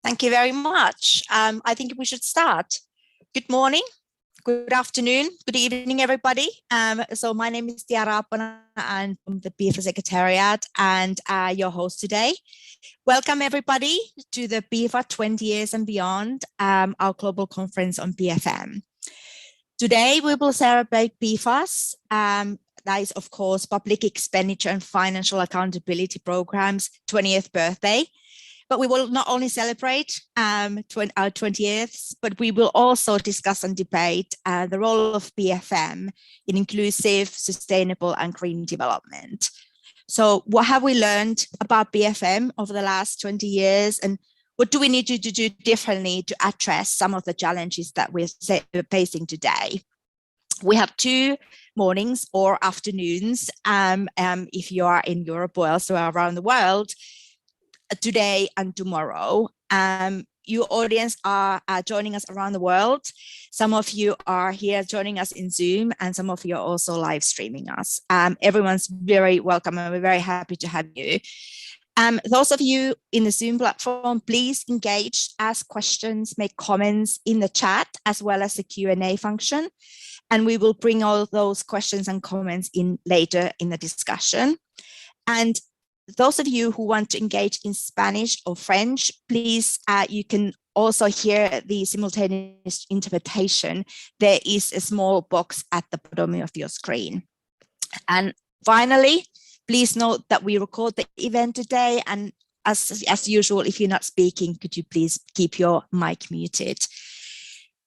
Thank you very much. I think we should start. Good morning, good afternoon, good evening, everybody. So my name is Tiara Apana, and I'm the PFA Secretariat and your host today. Welcome, everybody, to the PFA 20 Years and Beyond, our global conference on PFM. Today, we will celebrate PFAS. That is, of course, Public Expenditure and Financial Accountability Program's 20th birthday. But we will not only celebrate our 20th, but we will also discuss and debate the role of PFM in inclusive, sustainable and green development. So what have we learned about PFM over the last 20 years, and what do we need to do differently to address some of the challenges that we're facing today? We have 2 mornings or afternoons if you are in Europe or elsewhere around the world, today and tomorrow. Your audience are joining us around the world. Some of you are here joining us in Zoom, and some of you are also live streaming us. Everyone's very welcome, and we're very happy to have you. Those of you in the Zoom platform, please engage, ask questions, make comments in the chat, as well as the Q&A function. And we will bring all those questions and comments in later in the discussion. And those of you who want to engage in Spanish or French, please, you can also hear the simultaneous interpretation. There is a small box at the bottom of your screen. And finally, please note that we record the event today. And as usual, if you're not speaking, could you please keep your mic muted?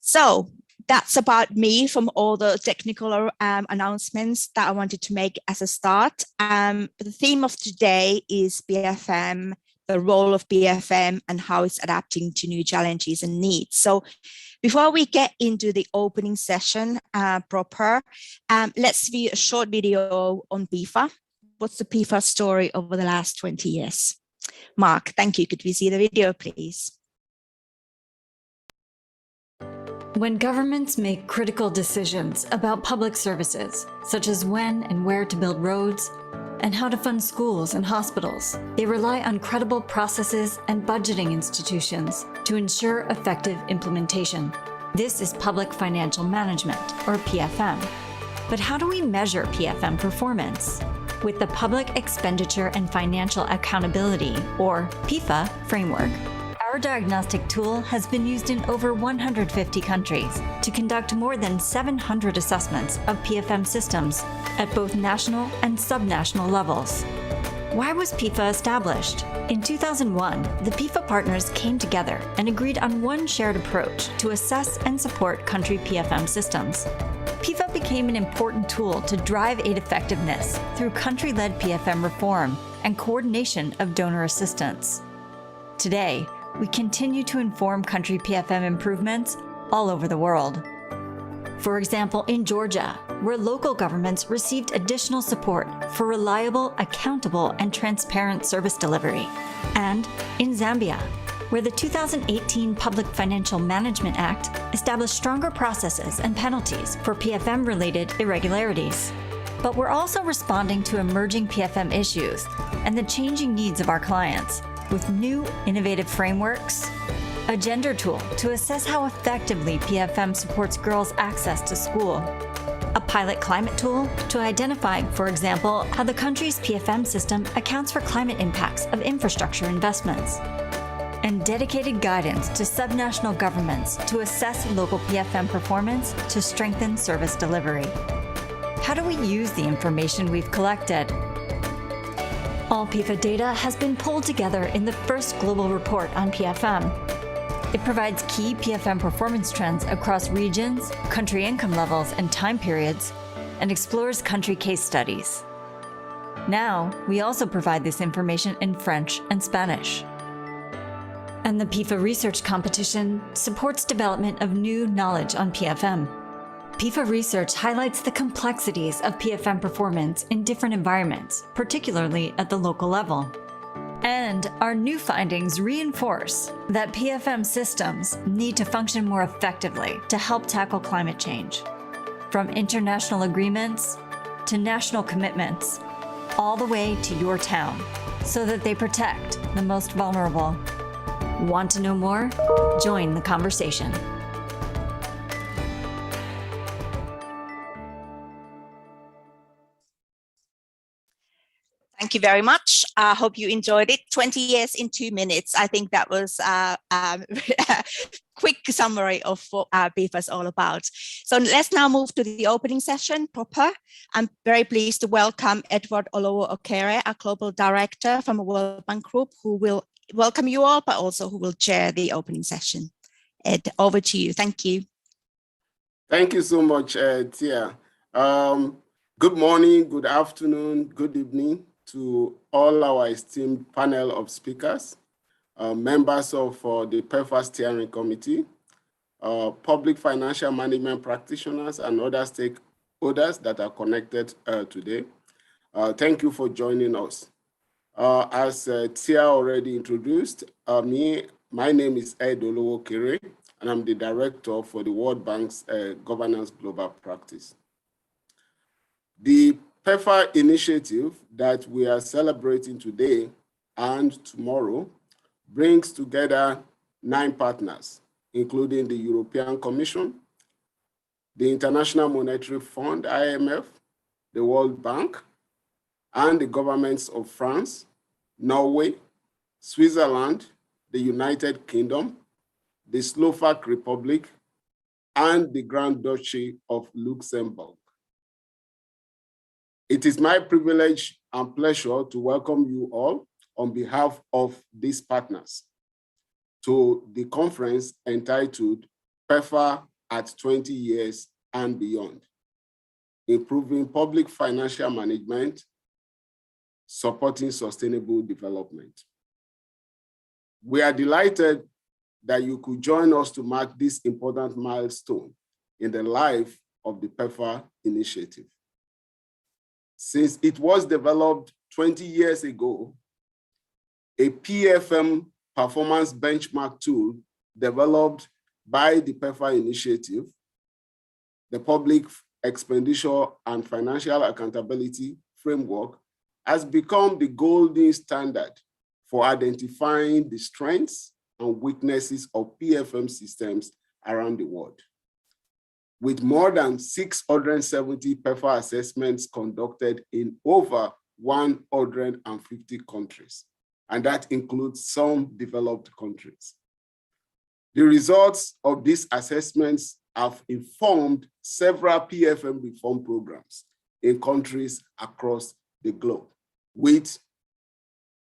So that's about me from all the technical announcements that I wanted to make as a start. The theme of today is PFM, the role of PFM and how it's adapting to new challenges and needs. So before we get into the opening session proper, let's view a short video on PFA. What's the PFA story over the last 20 years? Mark, thank you. Could we see the video, please? When governments make critical decisions about public services, such as when and where to build roads and how to fund schools and hospitals, they rely on credible processes and budgeting institutions to ensure effective implementation. This is public financial management, or PFM. But how do we measure PFM performance? With the Public Expenditure and Financial Accountability, or PEFA, framework, our diagnostic tool has been used in over 150 countries to conduct more than 700 assessments of PFM systems at both national and subnational levels. Why was PEFA established? In 2001, the PEFA partners came together and agreed on one shared approach to assess and support country PFM systems. PEFA became an important tool to drive aid effectiveness through country-led PFM reform and coordination of donor assistance. Today, we continue to inform country PFM improvements all over the world. For example, in Georgia, where local governments received additional support for reliable, accountable, and transparent service delivery. And in Zambia, where the 2018 Public Financial Management Act established stronger processes and penalties for PFM-related irregularities. But we're also responding to emerging PFM issues and the changing needs of our clients, with new innovative frameworks, a gender tool to assess how effectively PFM supports girls' access to school, a pilot climate tool to identify, for example, how the country's PFM system accounts for climate impacts of infrastructure investments, and dedicated guidance to subnational governments to assess local PFM performance to strengthen service delivery. How do we use the information we've collected? All PEFA data has been pulled together in the first global report on PFM. It provides key PFM performance trends across regions, country income levels, and time periods, and explores country case studies. Now, we also provide this information in French and Spanish. And the PEFA Research Competition supports development of new knowledge on PFM. PEFA research highlights the complexities of PFM performance in different environments, particularly at the local level. And our new findings reinforce that PFM systems need to function more effectively to help tackle climate change. From international agreements to national commitments, all the way to your town, so that they protect the most vulnerable. Want to know more? Join the conversation. Thank you very much. I hope you enjoyed it. 20 years in 2 minutes. I think that was a quick summary of what PEFA is all about. So let's now move to the opening session proper. I'm very pleased to welcome Edward Olowo-Okere, our Global Director from a World Bank Group, who will welcome you all, but also who will chair the opening session. Ed, over to you. Thank you. Thank you so much, Tia. Good morning, good afternoon, good evening to all our esteemed panel of speakers, members of the PEFA Steering Committee, public financial management practitioners, and other stakeholders that are connected today. Thank you for joining us. As Tia already introduced, my name is Ed Olowo-Okere, and I'm the director for the World Bank's Governance Global Practice. The PEFA initiative that we are celebrating today and tomorrow brings together 9 partners, including the European Commission, the International Monetary Fund, IMF, the World Bank, and the governments of France, Norway, Switzerland, the United Kingdom, the Slovak Republic, and the Grand Duchy of Luxembourg. It is my privilege and pleasure to welcome you all on behalf of these partners to the conference entitled PEFA at 20 Years and Beyond, Improving Public Financial Management, Supporting Sustainable Development. We are delighted that you could join us to mark this important milestone in the life of the PEFA initiative. Since it was developed 20 years ago, a PFM performance benchmark tool developed by the PEFA initiative, the Public Expenditure and Financial Accountability Framework, has become the golden standard for identifying the strengths and weaknesses of PFM systems around the world. With more than 670 PEFA assessments conducted in over 150 countries, and that includes some developed countries. The results of these assessments have informed several PFM reform programs in countries across the globe, with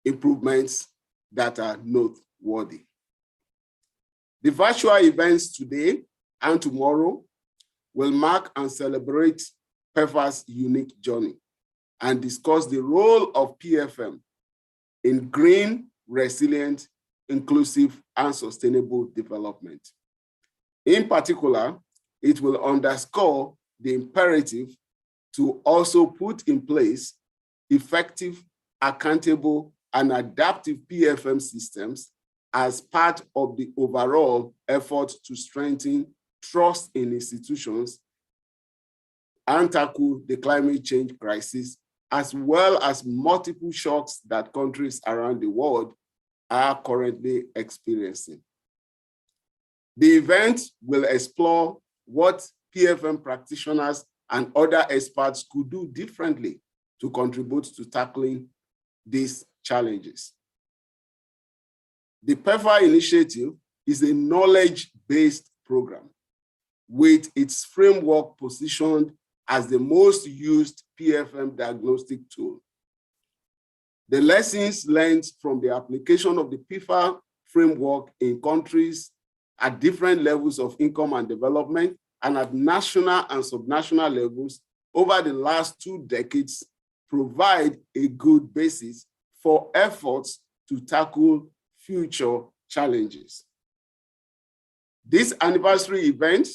improvements that are noteworthy. The virtual events today and tomorrow will mark and celebrate PEFA's unique journey and discuss the role of PFM in green, resilient, inclusive, and sustainable development. In particular, it will underscore the imperative to also put in place effective, accountable, and adaptive PFM systems as part of the overall effort to strengthen trust in institutions and tackle the climate change crisis, as well as multiple shocks that countries around the world are currently experiencing. The event will explore what PFM practitioners and other experts could do differently to contribute to tackling these challenges. The PEFA initiative is a knowledge-based program with its framework positioned as the most used PFM diagnostic tool. The lessons learned from the application of the PEFA framework in countries at different levels of income and development and at national and subnational levels over the last 2 decades provide a good basis for efforts to tackle future challenges. This anniversary event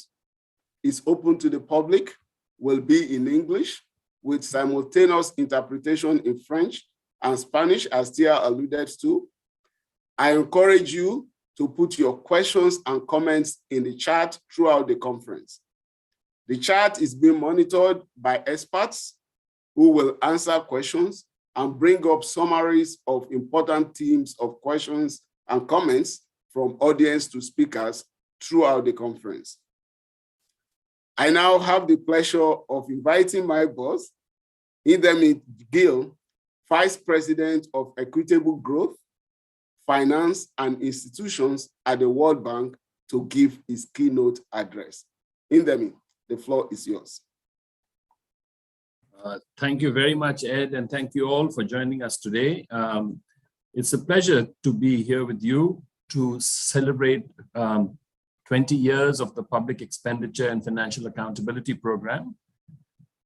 is open to the public, will be in English with simultaneous interpretation in French and Spanish, as Tia alluded to. I encourage you to put your questions and comments in the chat throughout the conference. The chat is being monitored by experts who will answer questions and bring up summaries of important themes of questions and comments from audience to speakers throughout the conference. I now have the pleasure of inviting my boss, Indemit Gill, Vice President of Equitable Growth, Finance and Institutions at the World Bank, to give his keynote address. Indemit, the floor is yours. Thank you very much, Ed, and thank you all for joining us today. It's a pleasure to be here with you to celebrate 20 years of the Public Expenditure and Financial Accountability Program.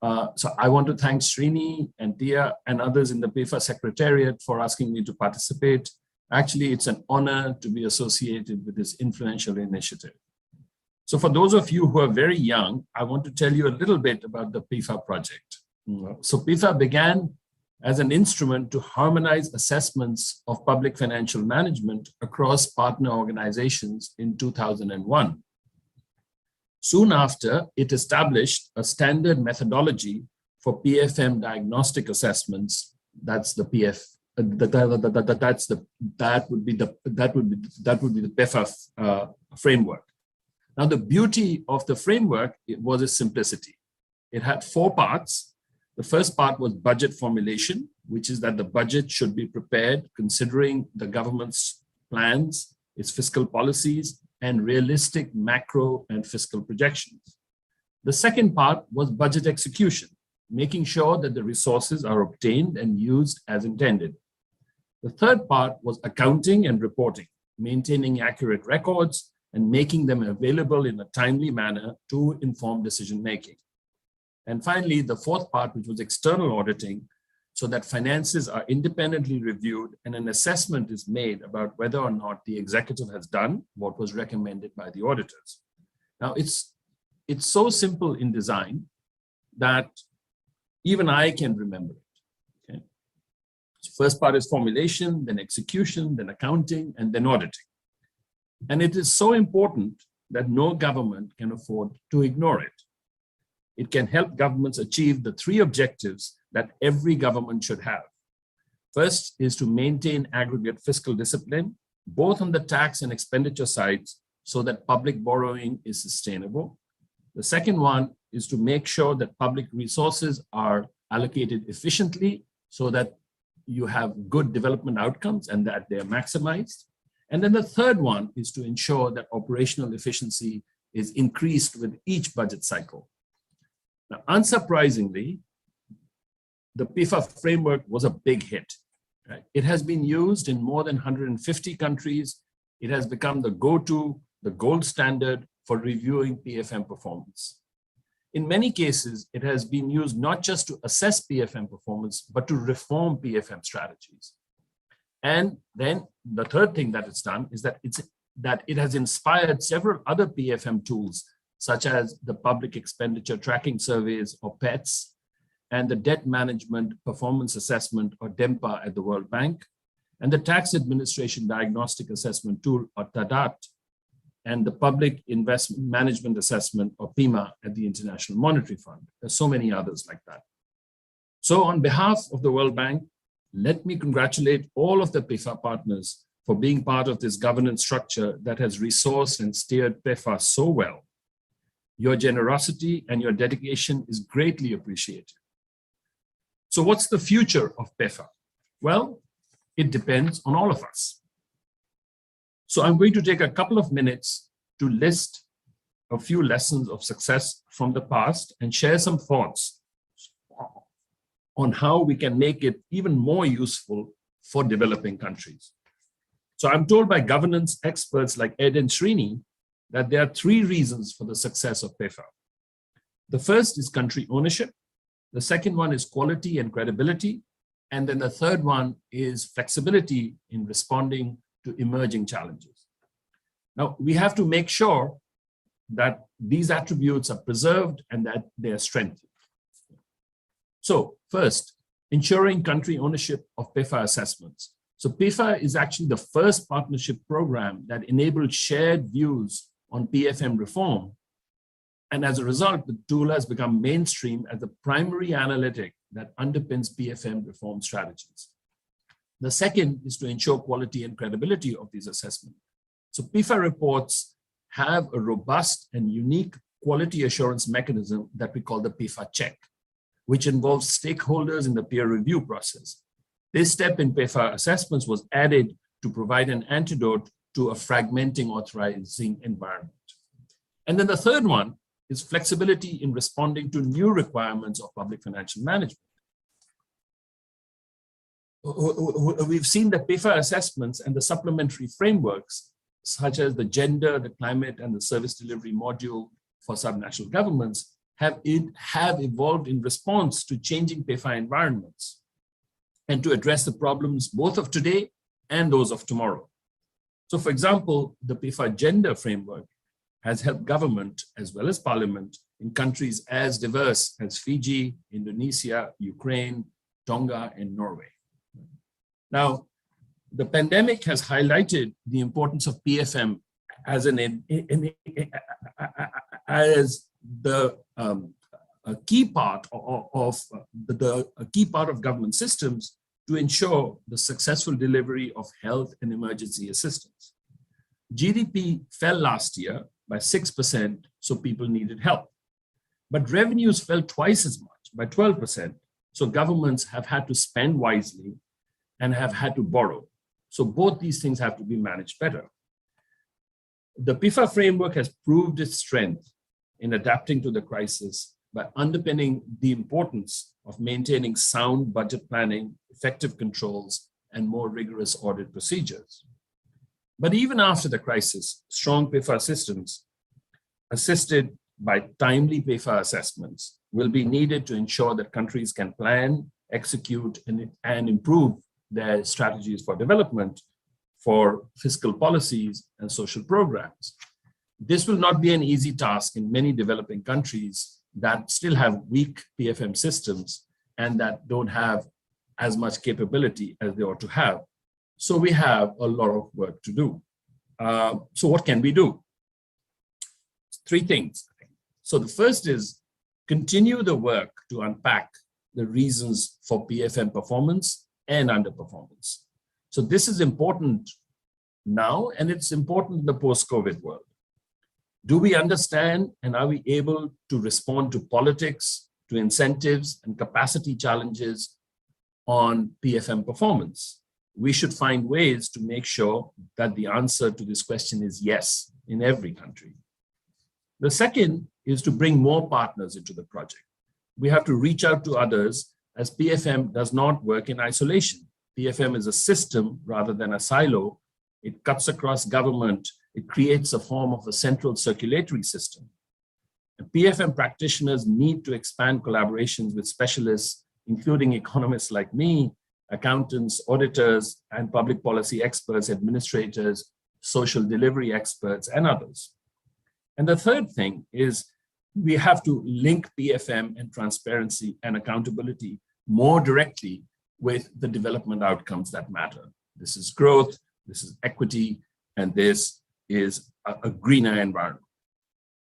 So I want to thank Srini and Tia and others in the PEFA Secretariat for asking me to participate. Actually, it's an honor to be associated with this influential initiative. So for those of you who are very young, I want to tell you a little bit about the PEFA project. So PEFA began as an instrument to harmonize assessments of public financial management across partner organizations in 2001. Soon after, it established a standard methodology for PFM diagnostic assessments. That's the that would be the PEFA framework. Now, the beauty of the framework was its simplicity. It had 4 parts. The first part was budget formulation, which is that the budget should be prepared considering the government's plans, its fiscal policies, and realistic macro and fiscal projections. The second part was budget execution, making sure that the resources are obtained and used as intended. The third part was accounting and reporting, maintaining accurate records and making them available in a timely manner to inform decision-making. And finally, the fourth part, which was external auditing, so that finances are independently reviewed and an assessment is made about whether or not the executive has done what was recommended by the auditors. Now, it's so simple in design that even I can remember it. Okay? So first part is formulation, then execution, then accounting, and then auditing. And it is so important that no government can afford to ignore it. It can help governments achieve the 3 objectives that every government should have. First is to maintain aggregate fiscal discipline, both on the tax and expenditure sides, so that public borrowing is sustainable. The second one is to make sure that public resources are allocated efficiently so that you have good development outcomes and that they are maximized. And then the third one is to ensure that operational efficiency is increased with each budget cycle. Now, unsurprisingly, the PEFA framework was a big hit. Right? It has been used in more than 150 countries. It has become the go-to, the gold standard for reviewing PFM performance. In many cases, it has been used not just to assess PFM performance, but to reform PFM strategies. And then the third thing that it's done is that it has inspired several other PFM tools, such as the Public Expenditure Tracking Surveys, or PETS, and the Debt Management Performance Assessment, or DEMPA, at the World Bank, and the Tax Administration Diagnostic Assessment Tool, or TADAT, and the Public Investment Management Assessment, or PIMA, at the International Monetary Fund. There's so many others like that. So on behalf of the World Bank, let me congratulate all of the PEFA partners for being part of this governance structure that has resourced and steered PEFA so well. Your generosity and your dedication is greatly appreciated. So what's the future of PEFA? Well, it depends on all of us. So I'm going to take a couple of minutes to list a few lessons of success from the past and share some thoughts on how we can make it even more useful for developing countries. So I'm told by governance experts like Ed and Srini that there are 3 reasons for the success of PEFA. The first is country ownership. The second one is quality and credibility. And then the third one is flexibility in responding to emerging challenges. Now, we have to make sure that these attributes are preserved and that they are strengthened. So first, ensuring country ownership of PEFA assessments. So PEFA is actually the first partnership program that enabled shared views on PFM reform. And as a result, the tool has become mainstream as the primary analytic that underpins PFM reform strategies. The second is to ensure quality and credibility of these assessments. So PEFA reports have a robust and unique quality assurance mechanism that we call the PEFA check, which involves stakeholders in the peer review process. This step in PEFA assessments was added to provide an antidote to a fragmenting authorizing environment. And then the third one is flexibility in responding to new requirements of public financial management. We've seen the PEFA assessments and the supplementary frameworks, such as the gender, the climate, and the service delivery module for subnational governments, have evolved in response to changing PEFA environments and to address the problems both of today and those of tomorrow. So, for example, the PEFA gender framework has helped government as well as parliament in countries as diverse as Fiji, Indonesia, Ukraine, Tonga, and Norway. Now, the pandemic has highlighted the importance of PFM as a key part of government systems to ensure the successful delivery of health and emergency assistance. GDP fell last year by 6%, so people needed help. But revenues fell twice as much, by 12%, so governments have had to spend wisely and have had to borrow. So both these things have to be managed better. The PEFA framework has proved its strength in adapting to the crisis by underpinning the importance of maintaining sound budget planning, effective controls, and more rigorous audit procedures. But even after the crisis, strong PEFA systems, assisted by timely PEFA assessments, will be needed to ensure that countries can plan, execute, and improve their strategies for development, for fiscal policies, and social programs. This will not be an easy task in many developing countries that still have weak PFM systems and that don't have as much capability as they ought to have. So we have a lot of work to do. So what can we do? Three things. So the first is continue the work to unpack the reasons for PFM performance and underperformance. So this is important now, and it's important in the post-COVID world. Do we understand and are we able to respond to politics, to incentives and capacity challenges on PFM performance? We should find ways to make sure that the answer to this question is yes in every country. The second is to bring more partners into the project. We have to reach out to others, as PFM does not work in isolation. PFM is a system rather than a silo. It cuts across government. It creates a form of a central circulatory system. And PFM practitioners need to expand collaborations with specialists, including economists like me, accountants, auditors, and public policy experts, administrators, social delivery experts, and others. And the third thing is we have to link PFM and transparency and accountability more directly with the development outcomes that matter. This is growth, this is equity, and this is a greener environment.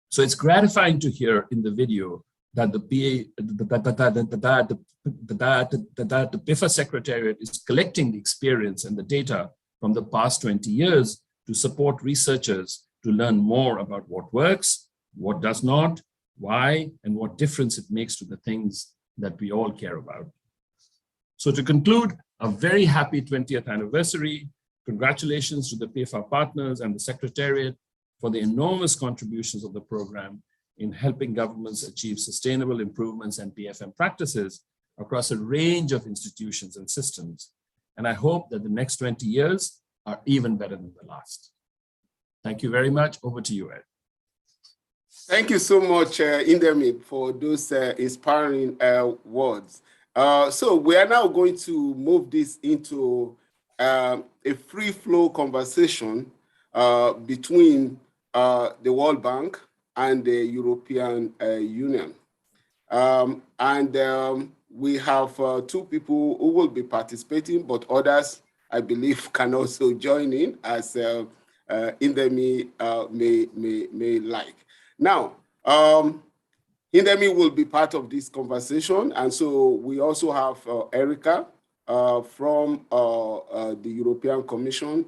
So it's gratifying to hear in the video that the PEFA Secretariat is collecting the experience and the data from the past 20 years to support researchers to learn more about what works, what does not, why, and what difference it makes to the things that we all care about. So to conclude, a very happy 20th anniversary. Congratulations to the PEFA partners and the Secretariat for the enormous contributions of the program in helping governments achieve sustainable improvements and PFM practices across a range of institutions and systems. And I hope that the next 20 years are even better than the last. Thank you very much. Over to you, Ed. Thank you so much, Indemi, for those inspiring words. So we are now going to move this into a free-flow conversation between the World Bank and the European Union. We have two people who will be participating, but others, I believe, can also join in as Indemi may like. Now, Indemi will be part of this conversation, and so we also have Erica from the European Commission,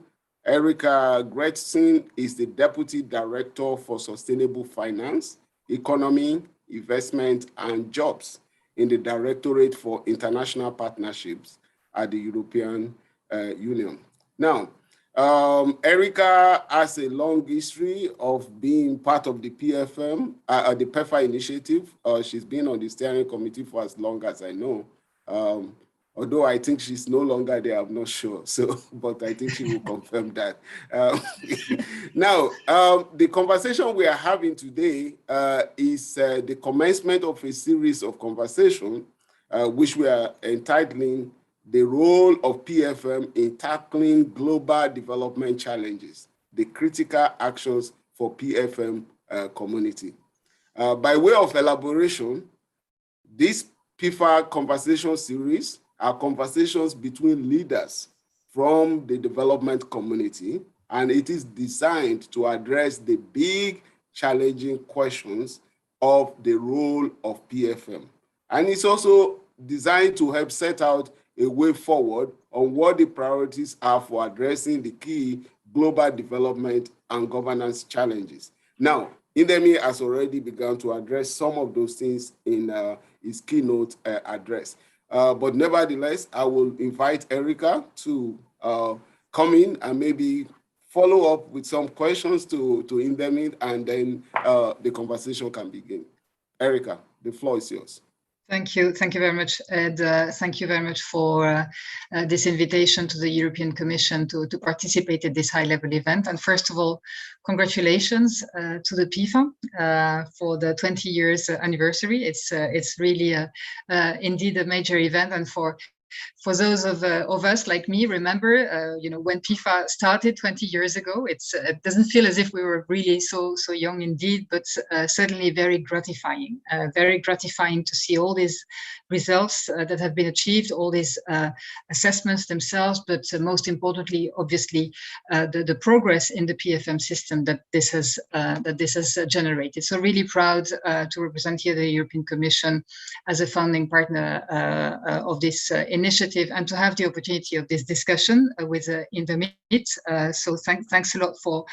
Erica Gretson is the Deputy Director for Sustainable Finance, Economy, Investment, and Jobs in the Directorate for International Partnerships at the European Union. Now, Erica has a long history of being part of the PFM, the PEFA initiative. She's been on the steering committee for as long as I know. Although I think she's no longer there, I'm not sure. So, but I think she will confirm that. Now, the conversation we are having today is the commencement of a series of conversations, which we are entitling "The Role of PFM in Tackling Global Development Challenges, the Critical Actions for PFM Community." By way of elaboration, this PEFA conversation series are conversations between leaders from the development community, and it is designed to address the big challenging questions of the role of PFM. And it's also designed to help set out a way forward on what the priorities are for addressing the key global development and governance challenges. Now, Indemi has already begun to address some of those things in his keynote address. But nevertheless, I will invite Erica to come in and maybe follow up with some questions to Indemi, and then the conversation can begin. Erica, the floor is yours. Thank you very much, Ed. Thank you very much for this invitation to the European Commission to participate in this high-level event. And first of all, congratulations to the PEFA for the 20 years anniversary. It's really indeed a major event, and for those of us like me, remember, when PEFA started 20 years ago, it doesn't feel as if we were really so young indeed, but certainly very gratifying to see all these results that have been achieved, all these assessments themselves, but most importantly, obviously, the progress in the PFM system that this has generated. So really proud to represent here the European Commission as a founding partner of this initiative, and to have the opportunity of this discussion with Indemi. So thanks a lot for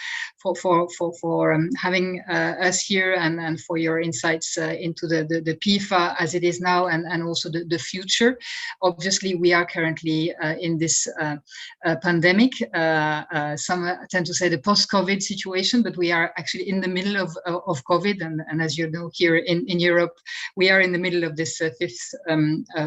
having us here, and for your insights into the PEFA as it is now, and also the future. Obviously, we are currently in this pandemic. Some tend to say the post-COVID situation, but we are actually in the middle of COVID, and as you know, here in Europe, we are in the middle of this fifth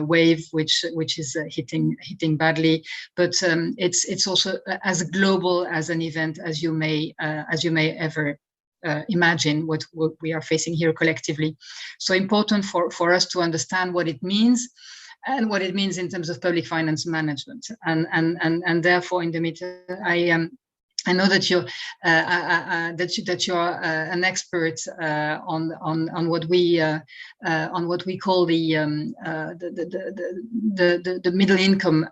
wave, which is hitting badly, but it's also as global as an event as you may ever imagine what we are facing here collectively. So important for us to understand what it means, and what it means in terms of public finance management, and therefore, in the meantime, I know that you're an expert on what we call the middle income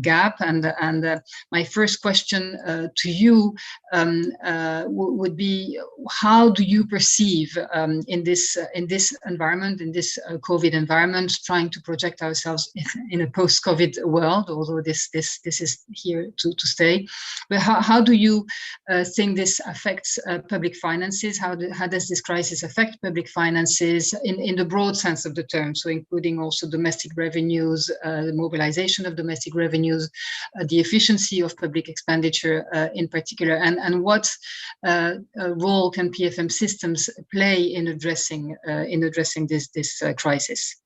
gap, and my first question to you would be, how do you perceive in this environment, in this COVID environment, trying to project ourselves in a post-COVID world, although this is here to stay, but how do you think this affects public finances? How does this crisis affect public finances in the broad sense of the term, so including also domestic revenues, the mobilization of domestic revenues, the efficiency of public expenditure in particular, and what role can PFM systems play in addressing this crisis?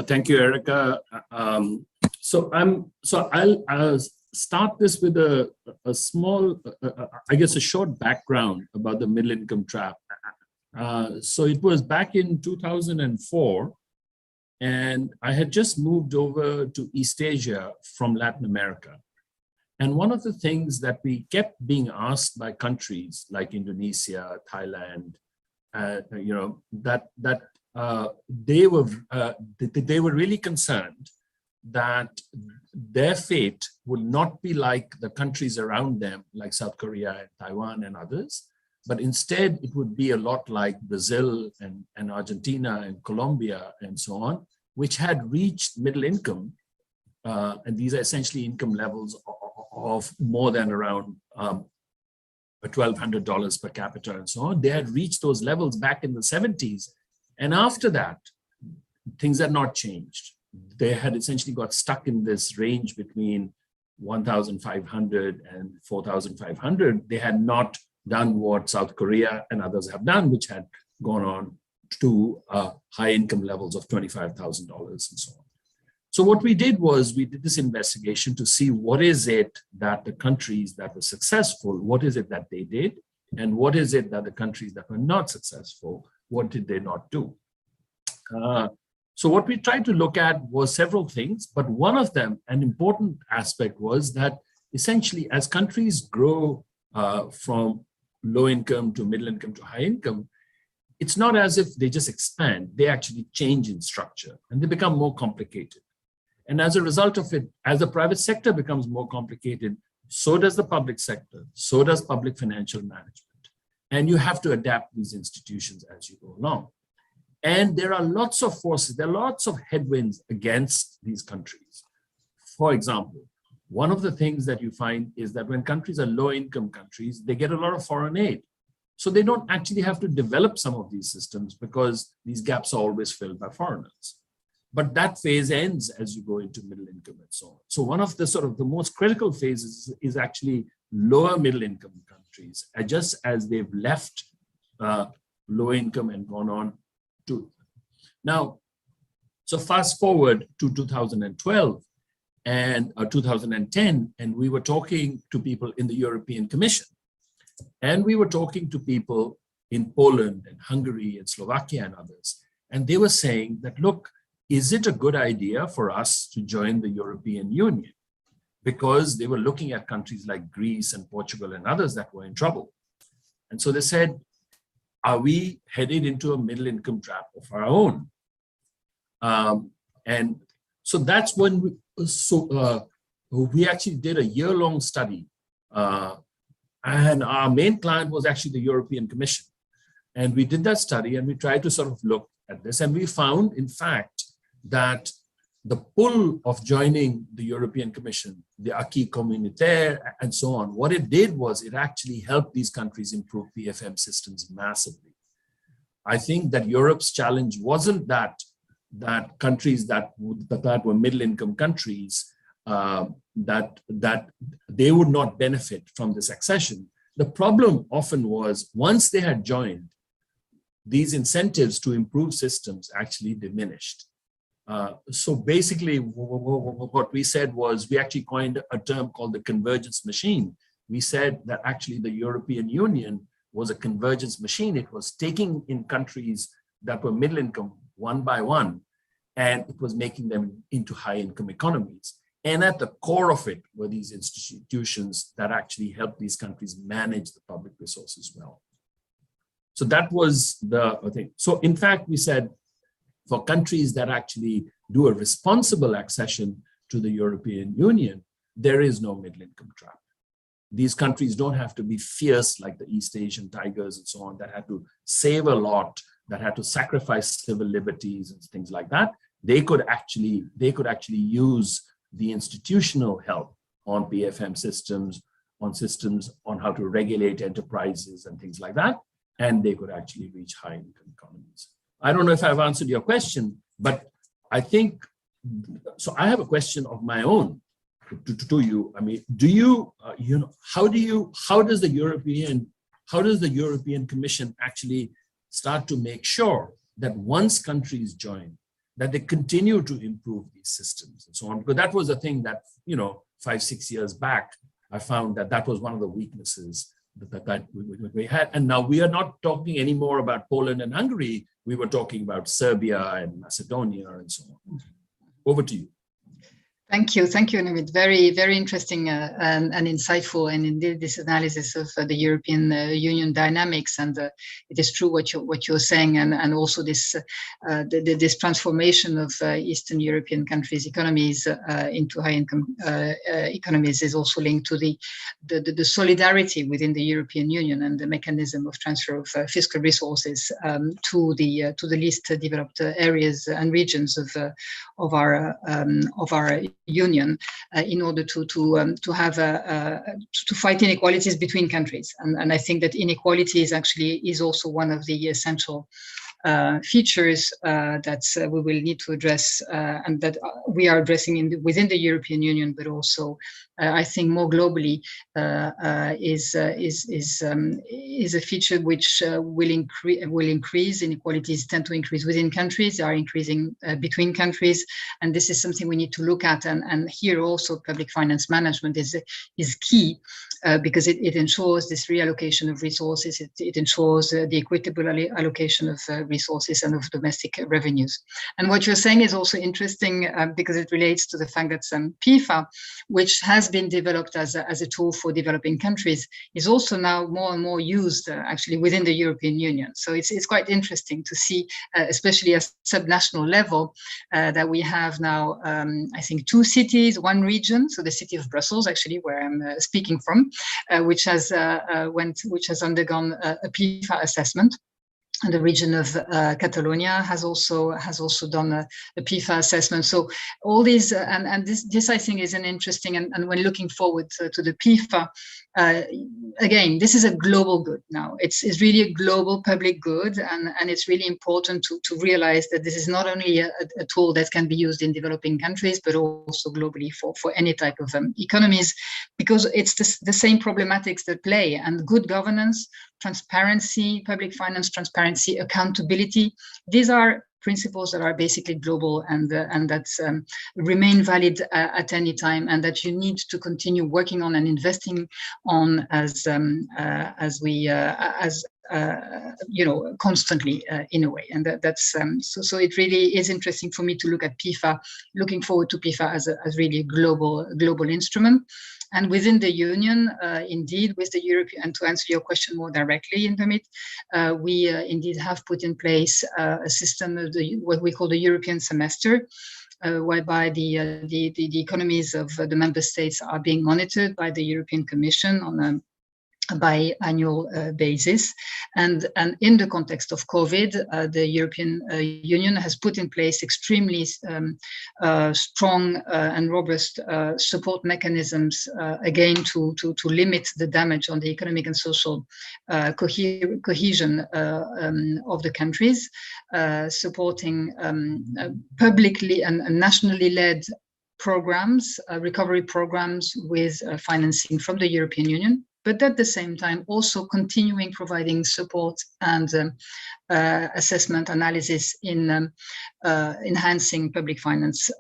Thank you, Erica. I'll start this with a small, a short background about the middle income trap. So it was back in 2004, and I had just moved over to East Asia from Latin America. And one of the things that we kept being asked by countries like Indonesia, Thailand, they were really concerned that their fate would not be like the countries around them, like South Korea and Taiwan and others, but instead it would be a lot like Brazil and Argentina and Colombia and so on, which had reached middle income, and these are essentially income levels of more than around $1,200 per capita and so on. They had reached those levels back in the 70s. And after that, things had not changed. They had essentially got stuck in this range between 1,500 and 4,500. They had not done what South Korea and others have done, which had gone on to high income levels of $25,000 and so on. So what we did was we did this investigation to see what is it that the countries that were successful, what is it that they did, and what is it that the countries that were not successful, what did they not do? So what we tried to look at was several things, but one of them, an important aspect, was that essentially as countries grow from low income to middle income to high income, it's not as if they just expand, they actually change in structure and they become more complicated. And as a result of it, as the private sector becomes more complicated, so does the public sector, so does public financial management. And you have to adapt these institutions as you go along. And there are lots of forces, there are lots of headwinds against these countries. For example, one of the things that you find is that when countries are low-income countries, they get a lot of foreign aid. So they don't actually have to develop some of these systems because these gaps are always filled by foreigners. But that phase ends as you go into middle income and so on. So one of the sort of the most critical phases is actually lower middle income countries, just as they've left low income and gone on to. Now, so fast forward to 2012 and 2010, and we were talking to people in the European Commission. And we were talking to people in Poland and Hungary and Slovakia and others. And they were saying that, look, is it a good idea for us to join the European Union? Because they were looking at countries like Greece and Portugal and others that were in trouble. And so they said, are we headed into a middle income trap of our own? And so that's when we actually did a year-long study. And our main client was actually the European Commission. And we did that study and we tried to sort of look at this. And we found, in fact, that the pull of joining the European Commission, the acquis communautaire, and so on, what it did was it actually helped these countries improve PFM systems massively. I think that Europe's challenge wasn't that countries that were middle-income countries, that they would not benefit from this accession. The problem often was once they had joined, these incentives to improve systems actually diminished. So basically what we said was we actually coined a term called the convergence machine. We said that actually the European Union was a convergence machine. It was taking in countries that were middle income one by one, and it was making them into high income economies. And at the core of it were these institutions that actually helped these countries manage the public resources well. So that was the thing. So in fact, we said for countries that actually do a responsible accession to the European Union, there is no middle income trap. These countries don't have to be fierce like the East Asian tigers and so on that had to save a lot, that had to sacrifice civil liberties and things like that. They could actually use the institutional help on PFM systems, on how to regulate enterprises and things like that, and they could actually reach high income economies. I don't know if I've answered your question, but I think, so I have a question of my own to you. I mean, do you, how does the European Commission actually start to make sure that once countries join, that they continue to improve these systems and so on? Because that was a thing that, 5-6 years back, I found that was one of the weaknesses that we had. And now we are not talking anymore about Poland and Hungary. We were talking about Serbia and Macedonia and so on. Over to you. Thank you, Namit. Very, very interesting and insightful, and indeed this analysis of the European Union dynamics. And it is true what you're saying, and also this this transformation of Eastern European countries' economies into high-income economies is also linked to the solidarity within the European Union and the mechanism of transfer of fiscal resources to the least developed areas and regions of our Union in order to have to fight inequalities between countries. And I think that inequality is also one of the essential features that we will need to address and that we are addressing within the European Union, but also I think more globally is a feature which will increase. Inequalities tend to increase within countries, they are increasing between countries, and this is something we need to look at. And here also public finance management is key because it ensures this reallocation of resources. It ensures the equitable allocation of resources and of domestic revenues. And what you're saying is also interesting because it relates to the fact that PEFA, which has been developed as a tool for developing countries, is also now more and more used actually within the European Union. So it's quite interesting to see, especially at subnational level, that we have now, I think, 2 cities, 1 region. So the city of Brussels, actually, where I'm speaking from, which has undergone a PEFA assessment. And the region of Catalonia has also done a PEFA assessment. So all these, and this I think is an interesting, and when looking forward to the PEFA, again, this is a global good now. It's really a global public good, and it's really important to realize that this is not only a tool that can be used in developing countries, but also globally for any type of economies, because it's the same problematics that play, and good governance, transparency, public finance transparency, accountability. These are principles that are basically global and that remain valid at any time, and that you need to continue working on and investing on as constantly in a way. And that's so it really is interesting for me to look at PEFA, looking forward to PEFA as really a global instrument. And within the Union, indeed, with the European, and to answer your question more directly, Indermit, we indeed have put in place a system of what we call the European semester, whereby the economies of the member states are being monitored by the European Commission on a biannual basis. And in the context of COVID, the European Union has put in place extremely strong and robust support mechanisms, again, to limit the damage on the economic and social cohesion of the countries, supporting publicly and nationally led programs, recovery programs with financing from the European Union, but at the same time also continuing providing support and assessment analysis in enhancing public finance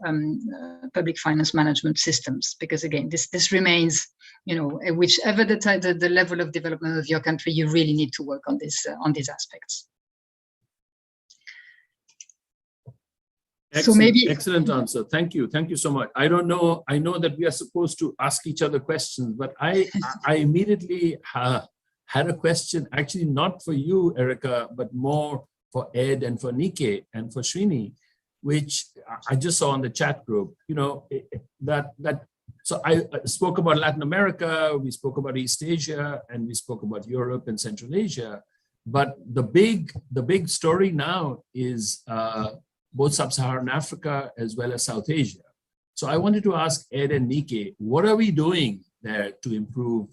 management systems. Because again, this remains, whichever the level of development of your country, you really need to work on these aspects. Excellent answer. Thank you so much. I know that we are supposed to ask each other questions, but I immediately had a question, actually not for you, Erica, but more for Ed and for Nike and for Srini, which I just saw on the chat group. So I spoke about Latin America, we spoke about East Asia, and we spoke about Europe and Central Asia. But the big story now is both Sub-Saharan Africa as well as South Asia. So I wanted to ask Ed and Nike, what are we doing there to improve,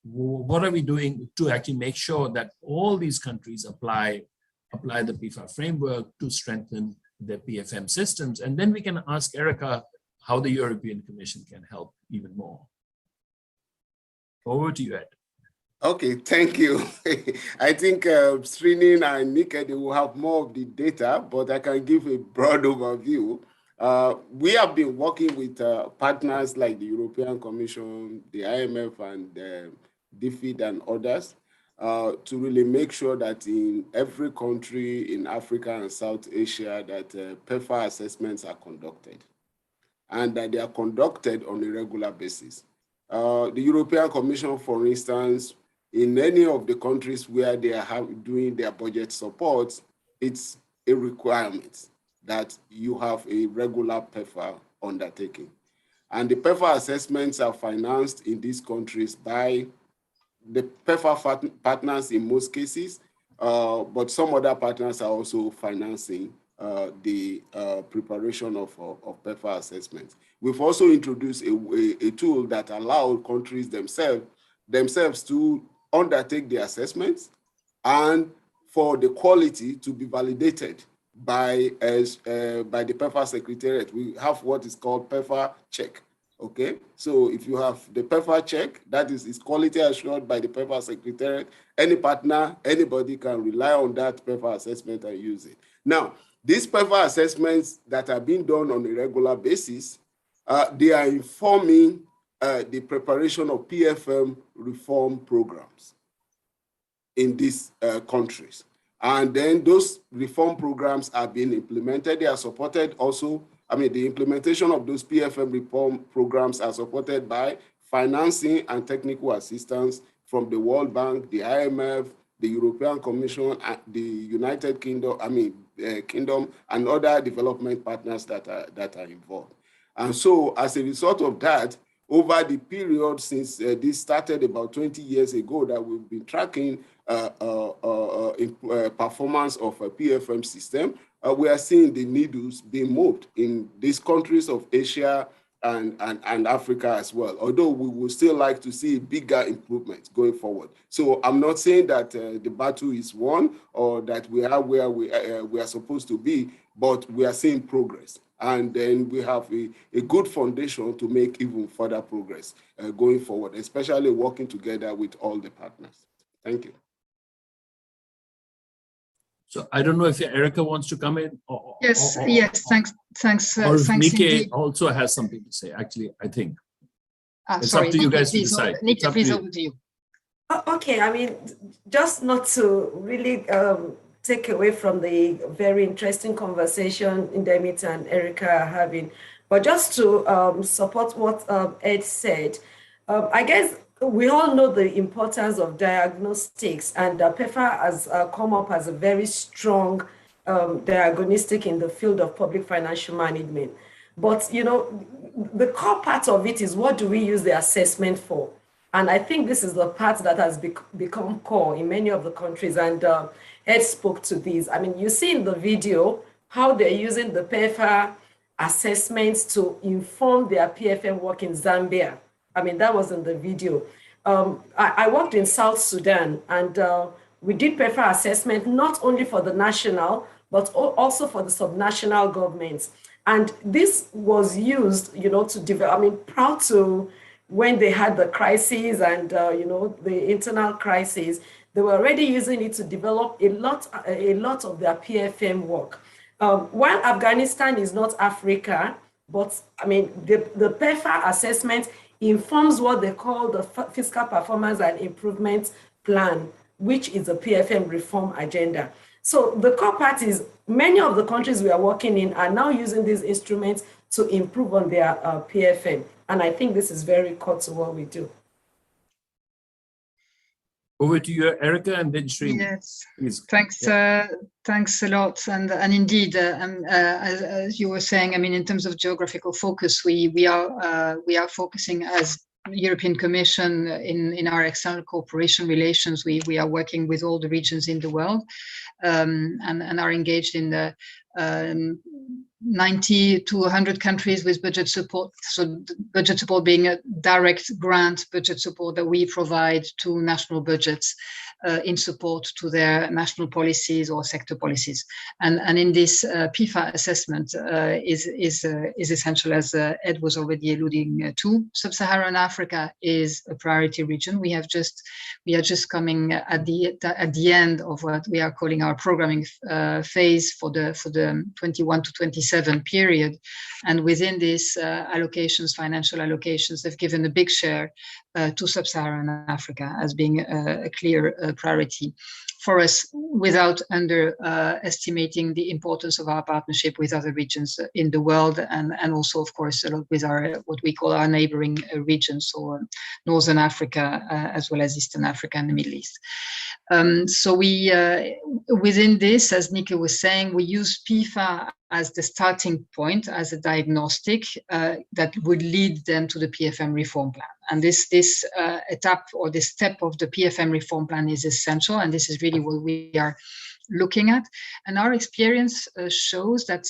what are we doing to actually make sure that all these countries apply the PEFA framework to strengthen their PFM systems? And then we can ask Erica how the European Commission can help even more. Over to you, Ed. Okay, thank you. I think Srini and Nika, they will have more of the data, but I can give a broad overview. We have been working with partners like the European Commission, the IMF, and DFID and others to really make sure that in every country in Africa and South Asia that PEFA assessments are conducted, and that they are conducted on a regular basis. The European Commission, for instance, in any of the countries where they are doing their budget support, it's a requirement that you have a regular PEFA undertaking. And the PEFA assessments are financed in these countries by the PEFA partners in most cases, but some other partners are also financing the preparation of PEFA assessments. We've also introduced a tool that allows countries themselves to undertake the assessments and for the quality to be validated by the PEFA Secretariat. We have what is called PEFA check. Okay, so if you have the PEFA check, that is quality assured by the PEFA Secretariat, any partner, anybody can rely on that PEFA assessment and use it. Now, these PEFA assessments that are being done on a regular basis, they are informing the preparation of PFM reform programs in these countries. And then those reform programs are being implemented. They are supported also, the implementation of those PFM reform programs are supported by financing and technical assistance from the World Bank, the IMF, the European Commission, the United Kingdom, Kingdom, and other development partners that are involved. And so as a result of that, over the period since this started about 20 years ago that we've been tracking performance of a PFM system, we are seeing the needles being moved in these countries of Asia and Africa as well, although we would still like to see bigger improvements going forward. So I'm not saying that the battle is won or that we are where we are supposed to be, but we are seeing progress. And then we have a good foundation to make even further progress going forward, especially working together with all the partners. Thank you. So I don't know if Erica wants to come in. Yes, thanks. Or if Thanks Nike indeed. also has something to say, actually, I think. It's Sorry, up to you guys to please, decide. Niki, please, over to you. Okay, just not to really take away from the very interesting conversation Indemit and Erica are having, but just to support what Ed said, I guess we all know the importance of diagnostics, and PEFA has come up as a very strong diagnostic in the field of public financial management. But, the core part of it is, what do we use the assessment for? And I think this is the part that has become core in many of the countries, and Ed spoke to these. You see in the video how they're using the PEFA assessments to inform their PFM work in Zambia. That was in the video. I worked in South Sudan, and we did PEFA assessment not only for the national, but also for the subnational governments. And this was used, to develop, proud to when they had the crises and, the internal crisis, they were already using it to develop a lot of their PFM work. While Afghanistan is not Africa, but the PEFA assessment informs what they call the Fiscal Performance and Improvement Plan, which is a PFM reform agenda. So the core part is many of the countries we are working in are now using these instruments to improve on their PFM. And I think this is very core to what we do. Over to you, Erica, and then Srini. Yes, please. Thanks, thanks a lot. And indeed, as you were saying, in terms of geographical focus, we are focusing as European Commission in our external cooperation relations. We are working with all the regions in the world, and are engaged in the 90 to 100 countries with budget support. So budget support being a direct grant budget support that we provide to national budgets in support to their national policies or sector policies. And in this PEFA assessment is essential, as Ed was already alluding to. Sub-Saharan Africa is a priority region. We are just coming at the end of what we are calling our programming phase for the 21 to 27 period, and within this financial allocations, they've given a big share to Sub-Saharan Africa as being a clear priority for us, without underestimating the importance of our partnership with other regions in the world, and also, of course, with our what we call our neighboring regions, so Northern Africa as well as Eastern Africa and the Middle East. So we, within this, as Nika was saying, we use PEFA as the starting point, as a diagnostic that would lead them to the PFM reform plan. And this etap or this step of the PFM reform plan is essential. And this is really what we are looking at. And our experience shows that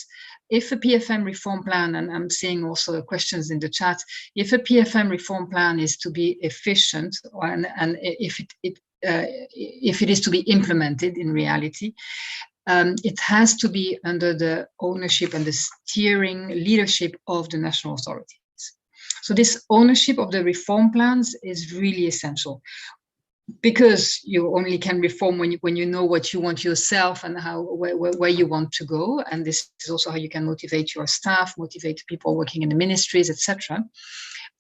if a PFM reform plan, and I'm seeing also questions in the chat, if a PFM reform plan is to be efficient, and if it is to be implemented in reality, it has to be under the ownership and the steering leadership of the national authorities. So this ownership of the reform plans is really essential, because you only can reform when you know what you want yourself and where you want to go. And this is also how you can motivate your staff, motivate people working in the ministries, etc.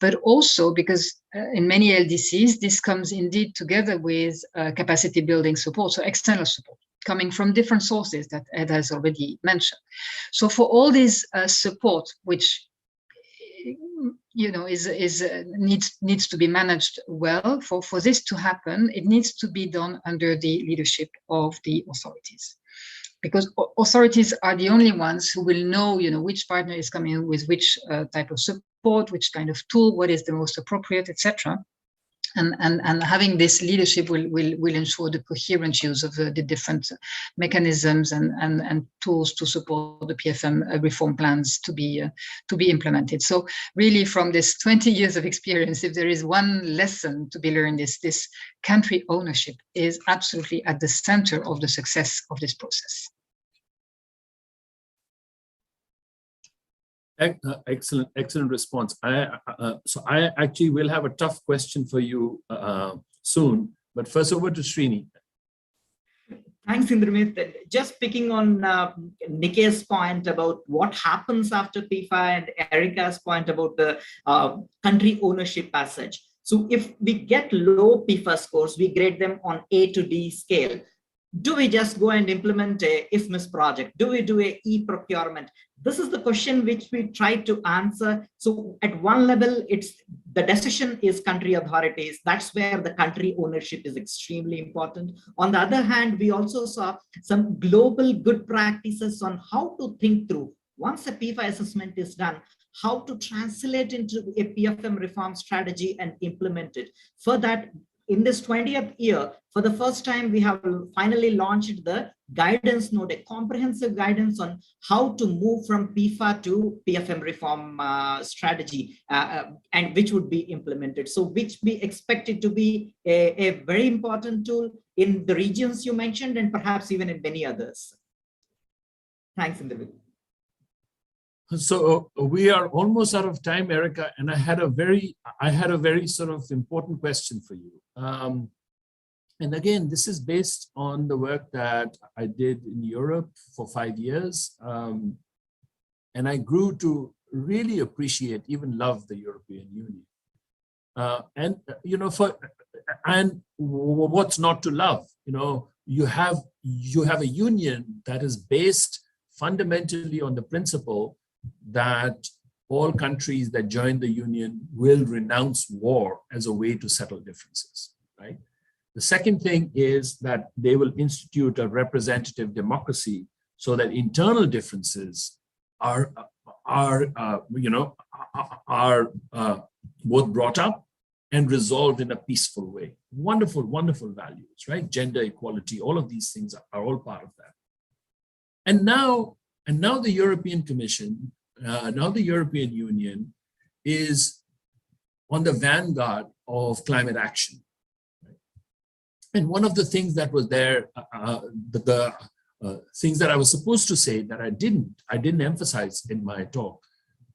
But also because in many LDCs, this comes indeed together with capacity building support, so external support coming from different sources that Ed has already mentioned. So for all this support, which needs to be managed well, for this to happen, it needs to be done under the leadership of the authorities, because authorities are the only ones who will know, which partner is coming with which type of support, which kind of tool, what is the most appropriate, etc. And having this leadership will ensure the coherent use of the different mechanisms and tools to support the PFM reform plans to be implemented. So really, from this 20 years of experience, if there is one lesson to be learned, is this: country ownership is absolutely at the center of the success of this process. Excellent response. So I actually will have a tough question for you soon, but first over to Srini. Thanks, Indramit. Just picking on Nikke's point about what happens after PEFA and Erica's point about the country ownership as such. So if we get low PEFA scores, we grade them on A to D scale. Do we just go and implement a IFMIS project? Do we do a e-procurement? This is the question which we try to answer. So at one level, the decision is country authorities. That's where the country ownership is extremely important. On the other hand, we also saw some global good practices on how to think through, once a PEFA assessment is done, how to translate into a PFM reform strategy and implement it. For that, in this 20th year, for the first time, we have finally launched the guidance note, a comprehensive guidance on how to move from PEFA to PFM reform strategy, and which would be implemented. So which we expect it to be a very important tool in the regions you mentioned, and perhaps even in many others. Thanks, Indramit. So we are almost out of time, Erica, and I had a very sort of important question for you. And again, this is based on the work that I did in Europe for 5 years. And I grew to really appreciate, even love the European Union. And what's not to love? You have a union that is based fundamentally on the principle that all countries that join the union will renounce war as a way to settle differences, right? The second thing is that they will institute a representative democracy so that internal differences are both brought up and resolved in a peaceful way. Wonderful, wonderful values, right? Gender equality, all of these things are all part of that. And now the European Commission, now the European Union is on the vanguard of climate action. And one of the things that was there, the things that I was supposed to say that I didn't emphasize in my talk,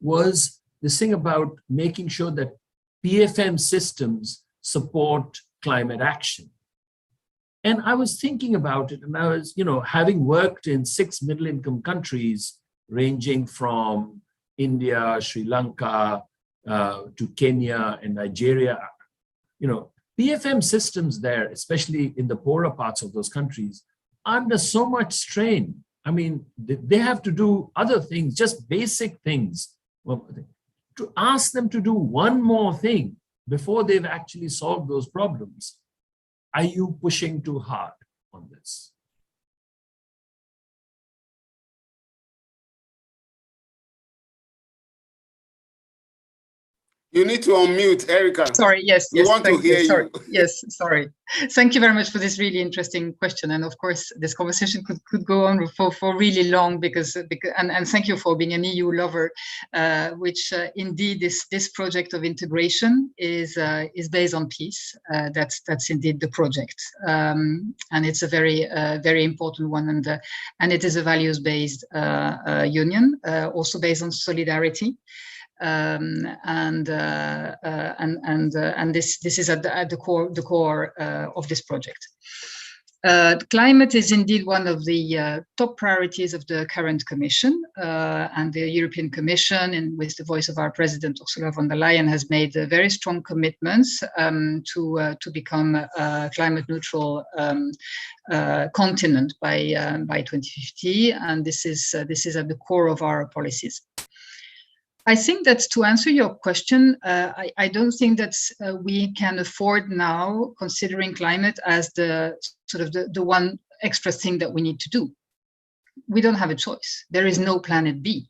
was this thing about making sure that PFM systems support climate action. And I was thinking about it, and I was, having worked in 6 middle-income countries, ranging from India, Sri Lanka, to Kenya and Nigeria, PFM systems there, especially in the poorer parts of those countries, under so much strain. I mean, they have to do other things, just basic things. To ask them to do one more thing before they've actually solved those problems. Are you pushing too hard on this? You need to unmute, Erica. Sorry, yes, We yes. want to hear sorry. you. Yes, sorry. Thank you very much for this really interesting question. And of course, this conversation could go on for really long because and thank you for being an EU lover, which indeed this project of integration is based on peace. That's indeed the project, and it's a very important one, and it is a values-based union, also based on solidarity. And this is at the core of this project. Climate is indeed one of the top priorities of the current Commission, and the European Commission, and with the voice of our President Ursula von der Leyen, has made very strong commitments to become a climate neutral continent by 2050, and this is at the core of our policies. I think that to answer your question, I don't think that we can afford now considering climate as the sort of the one extra thing that we need to do. We don't have a choice. There is no planet B.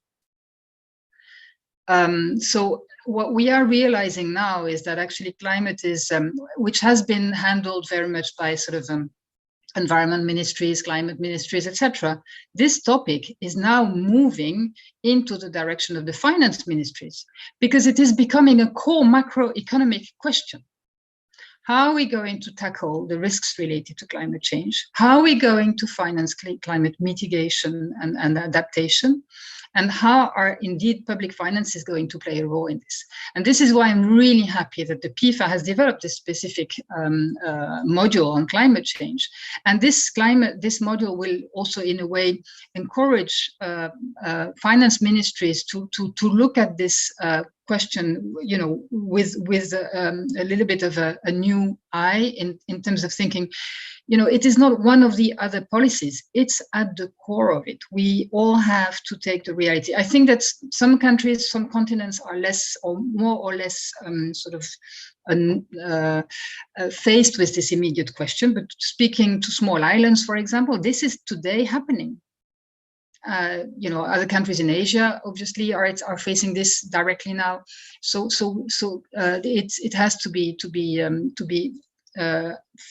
So what we are realizing now is that actually climate is, which has been handled very much by sort of environment ministries, climate ministries, etc. This topic is now moving into the direction of the finance ministries because it is becoming a core macroeconomic question. How are we going to tackle the risks related to climate change? How are we going to finance climate mitigation and adaptation? And how are indeed public finances going to play a role in this? And this is why I'm really happy that the PEFA has developed this specific module on climate change. And this module will also, in a way, encourage finance ministries to look at this question, you know, with a little bit of a new eye in terms of thinking. You know, it is not one of the other policies, it's at the core of it. We all have to take the reality. I think that some countries, some continents are less or more or less sort of faced with this immediate question, but speaking to small islands, for example, this is today happening. You know, other countries in Asia obviously are facing this directly now. So it has to be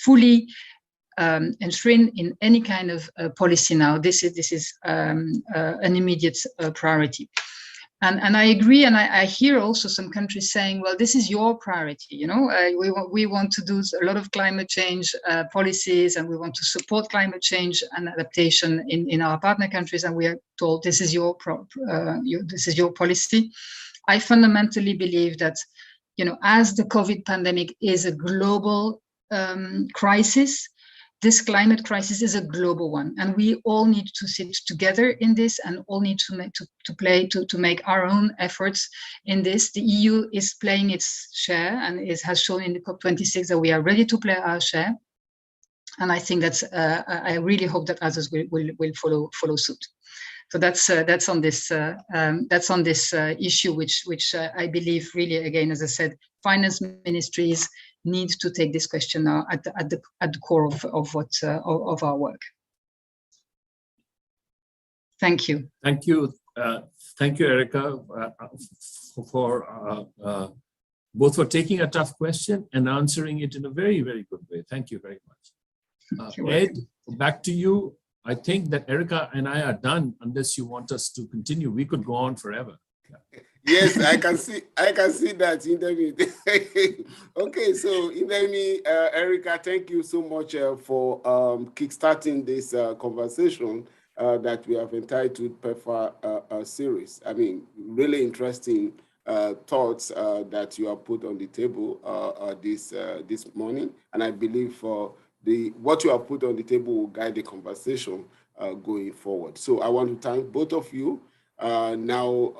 fully enshrined in any kind of policy now. This is an immediate priority. And I agree, and I hear also some countries saying, well, this is your priority, you know, we want to do a lot of climate change policies, and we want to support climate change and adaptation in our partner countries, and we are told this is your policy. I fundamentally believe that, you know, as the COVID pandemic is a global crisis, this climate crisis is a global one, and we all need to sit together in this, and all need to make our own efforts in this. The EU is playing its share, and it has shown in the COP26 that we are ready to play our share. And I think that's I really hope that others will follow suit. So that's on this issue, which I believe really, again, as I said, finance ministries need to take this question now at the core of our work. Thank you. Thank you, Erica, for both for taking a tough question and answering it in a very, very good way. Thank you very much. Ed, back to you. I think that Erica and I are done. Unless you want us to continue, we could go on forever. Yes, I can see that, Indemi. Okay, so Indemi, Erica, thank you so much for kickstarting this conversation that we have entitled PEFA series. I mean, really interesting thoughts that you have put on the table this morning, and I believe what you have put on the table will guide the conversation going forward. So I want to thank both of you. Now,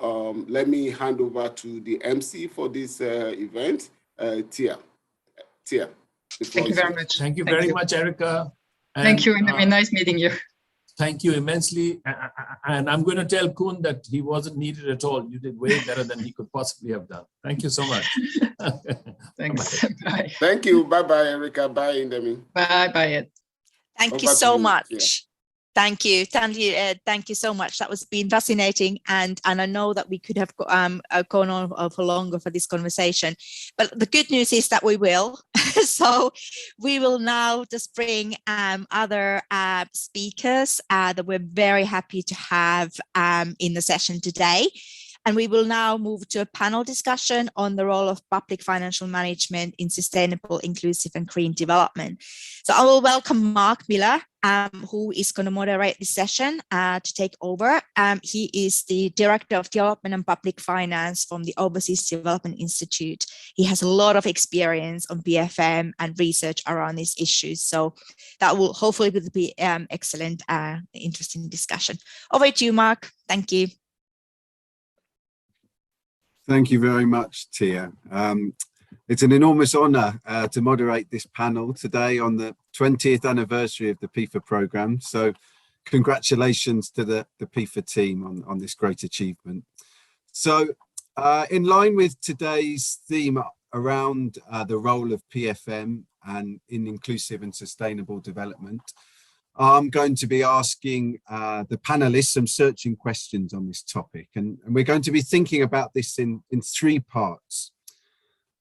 let me hand over to the MC for this event, Tia. Thank you very much. Thank you very much, Erica. And, thank you, and nice meeting you. Thank you immensely. And I'm going to tell Kun that he wasn't needed at all. You did way better than he could possibly have done. Thank you so much. Thanks. Bye. Thank you. Bye-bye, Erica. Bye, Indemi. Bye, Ed. Thank you so much. Yeah. Thank you, Ed. Thank you so much. That was been fascinating, and I know that we could have gone on for longer for this conversation, but the good news is that we will. So we will now just bring other speakers that we're very happy to have in the session today. And we will now move to a panel discussion on the role of public financial management in sustainable, inclusive and green development. So I will welcome Mark Miller, who is going to moderate this session to take over. He is the Director of Development and Public Finance from the Overseas Development Institute. He has a lot of experience on PFM and research around these issues. So that will hopefully be excellent, interesting discussion. Over to you, Mark. Thank you. Thank you very much, Tia. It's an enormous honour to moderate this panel today on the 20th anniversary of the PEFA programme. So congratulations to the PEFA team on this great achievement. So in line with today's theme around the role of PFM and in inclusive and sustainable development, I'm going to be asking the panelists some searching questions on this topic, and we're going to be thinking about this in 3 parts.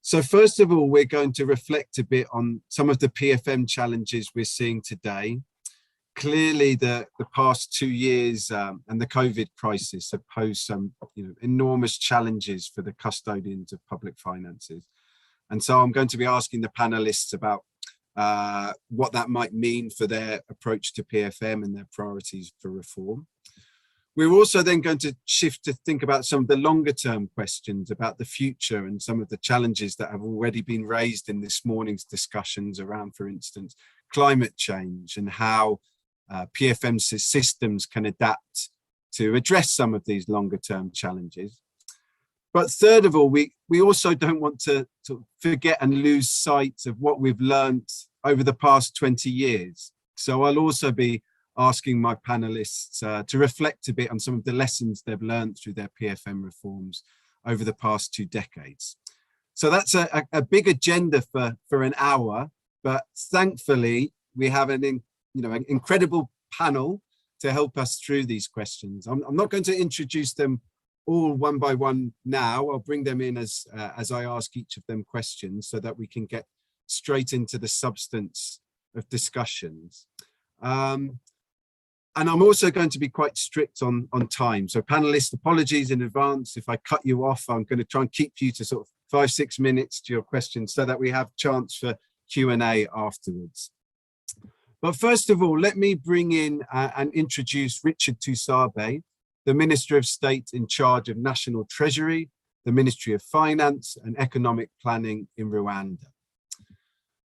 So first of all, we're going to reflect a bit on some of the PFM challenges we're seeing today. Clearly, the past 2 years and the COVID crisis have posed some enormous challenges for the custodians of public finances. And so I'm going to be asking the panelists about what that might mean for their approach to PFM and their priorities for reform. We're also then going to shift to think about some of the longer term questions about the future and some of the challenges that have already been raised in this morning's discussions around, for instance, climate change and how PFM systems can adapt to address some of these longer term challenges. But third of all, we also don't want to forget and lose sight of what we've learned over the past 20 years. So I'll also be asking my panelists to reflect a bit on some of the lessons they've learned through their PFM reforms over the past 2 decades. So that's a big agenda for an hour, but thankfully we have an incredible panel to help us through these questions. I'm not going to introduce them all one by one now. I'll bring them in as I ask each of them questions so that we can get straight into the substance of discussions. And I'm also going to be quite strict on time. So panelists, apologies in advance if I cut you off. I'm going to try and keep you to sort of 5-6 minutes to your questions so that we have chance for Q&A afterwards. But first of all, let me bring in and introduce Richard Tusabe, the Minister of State in charge of National Treasury, the Ministry of Finance and Economic Planning in Rwanda.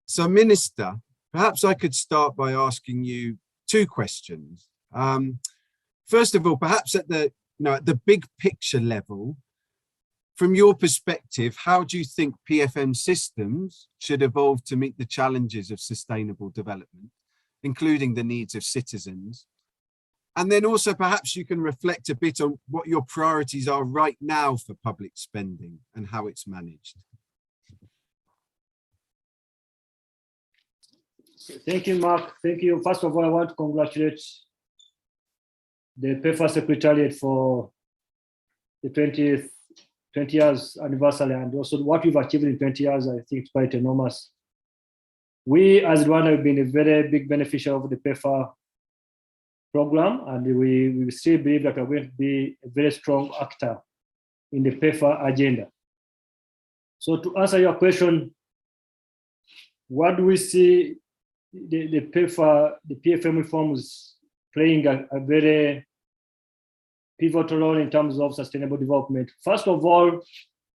So Minister, perhaps I could start by asking you 2 questions. First of all, perhaps at the big picture level, from your perspective, how do you think PFM systems should evolve to meet the challenges of sustainable development, including the needs of citizens? And then also perhaps you can reflect a bit on what your priorities are right now for public spending and how it's managed. Thank you, Mark. Thank you. First of all, I want to congratulate the PEFA Secretariat for the 20 years anniversary, and also what we've achieved in 20 years, I think it's quite enormous. We as Rwanda have been a very big beneficiary of the PEFA program, and we still believe that we're going to be a very strong actor in the PEFA agenda. So to answer your question, what do we see the PFM reforms playing a very pivotal role in terms of sustainable development? First of all,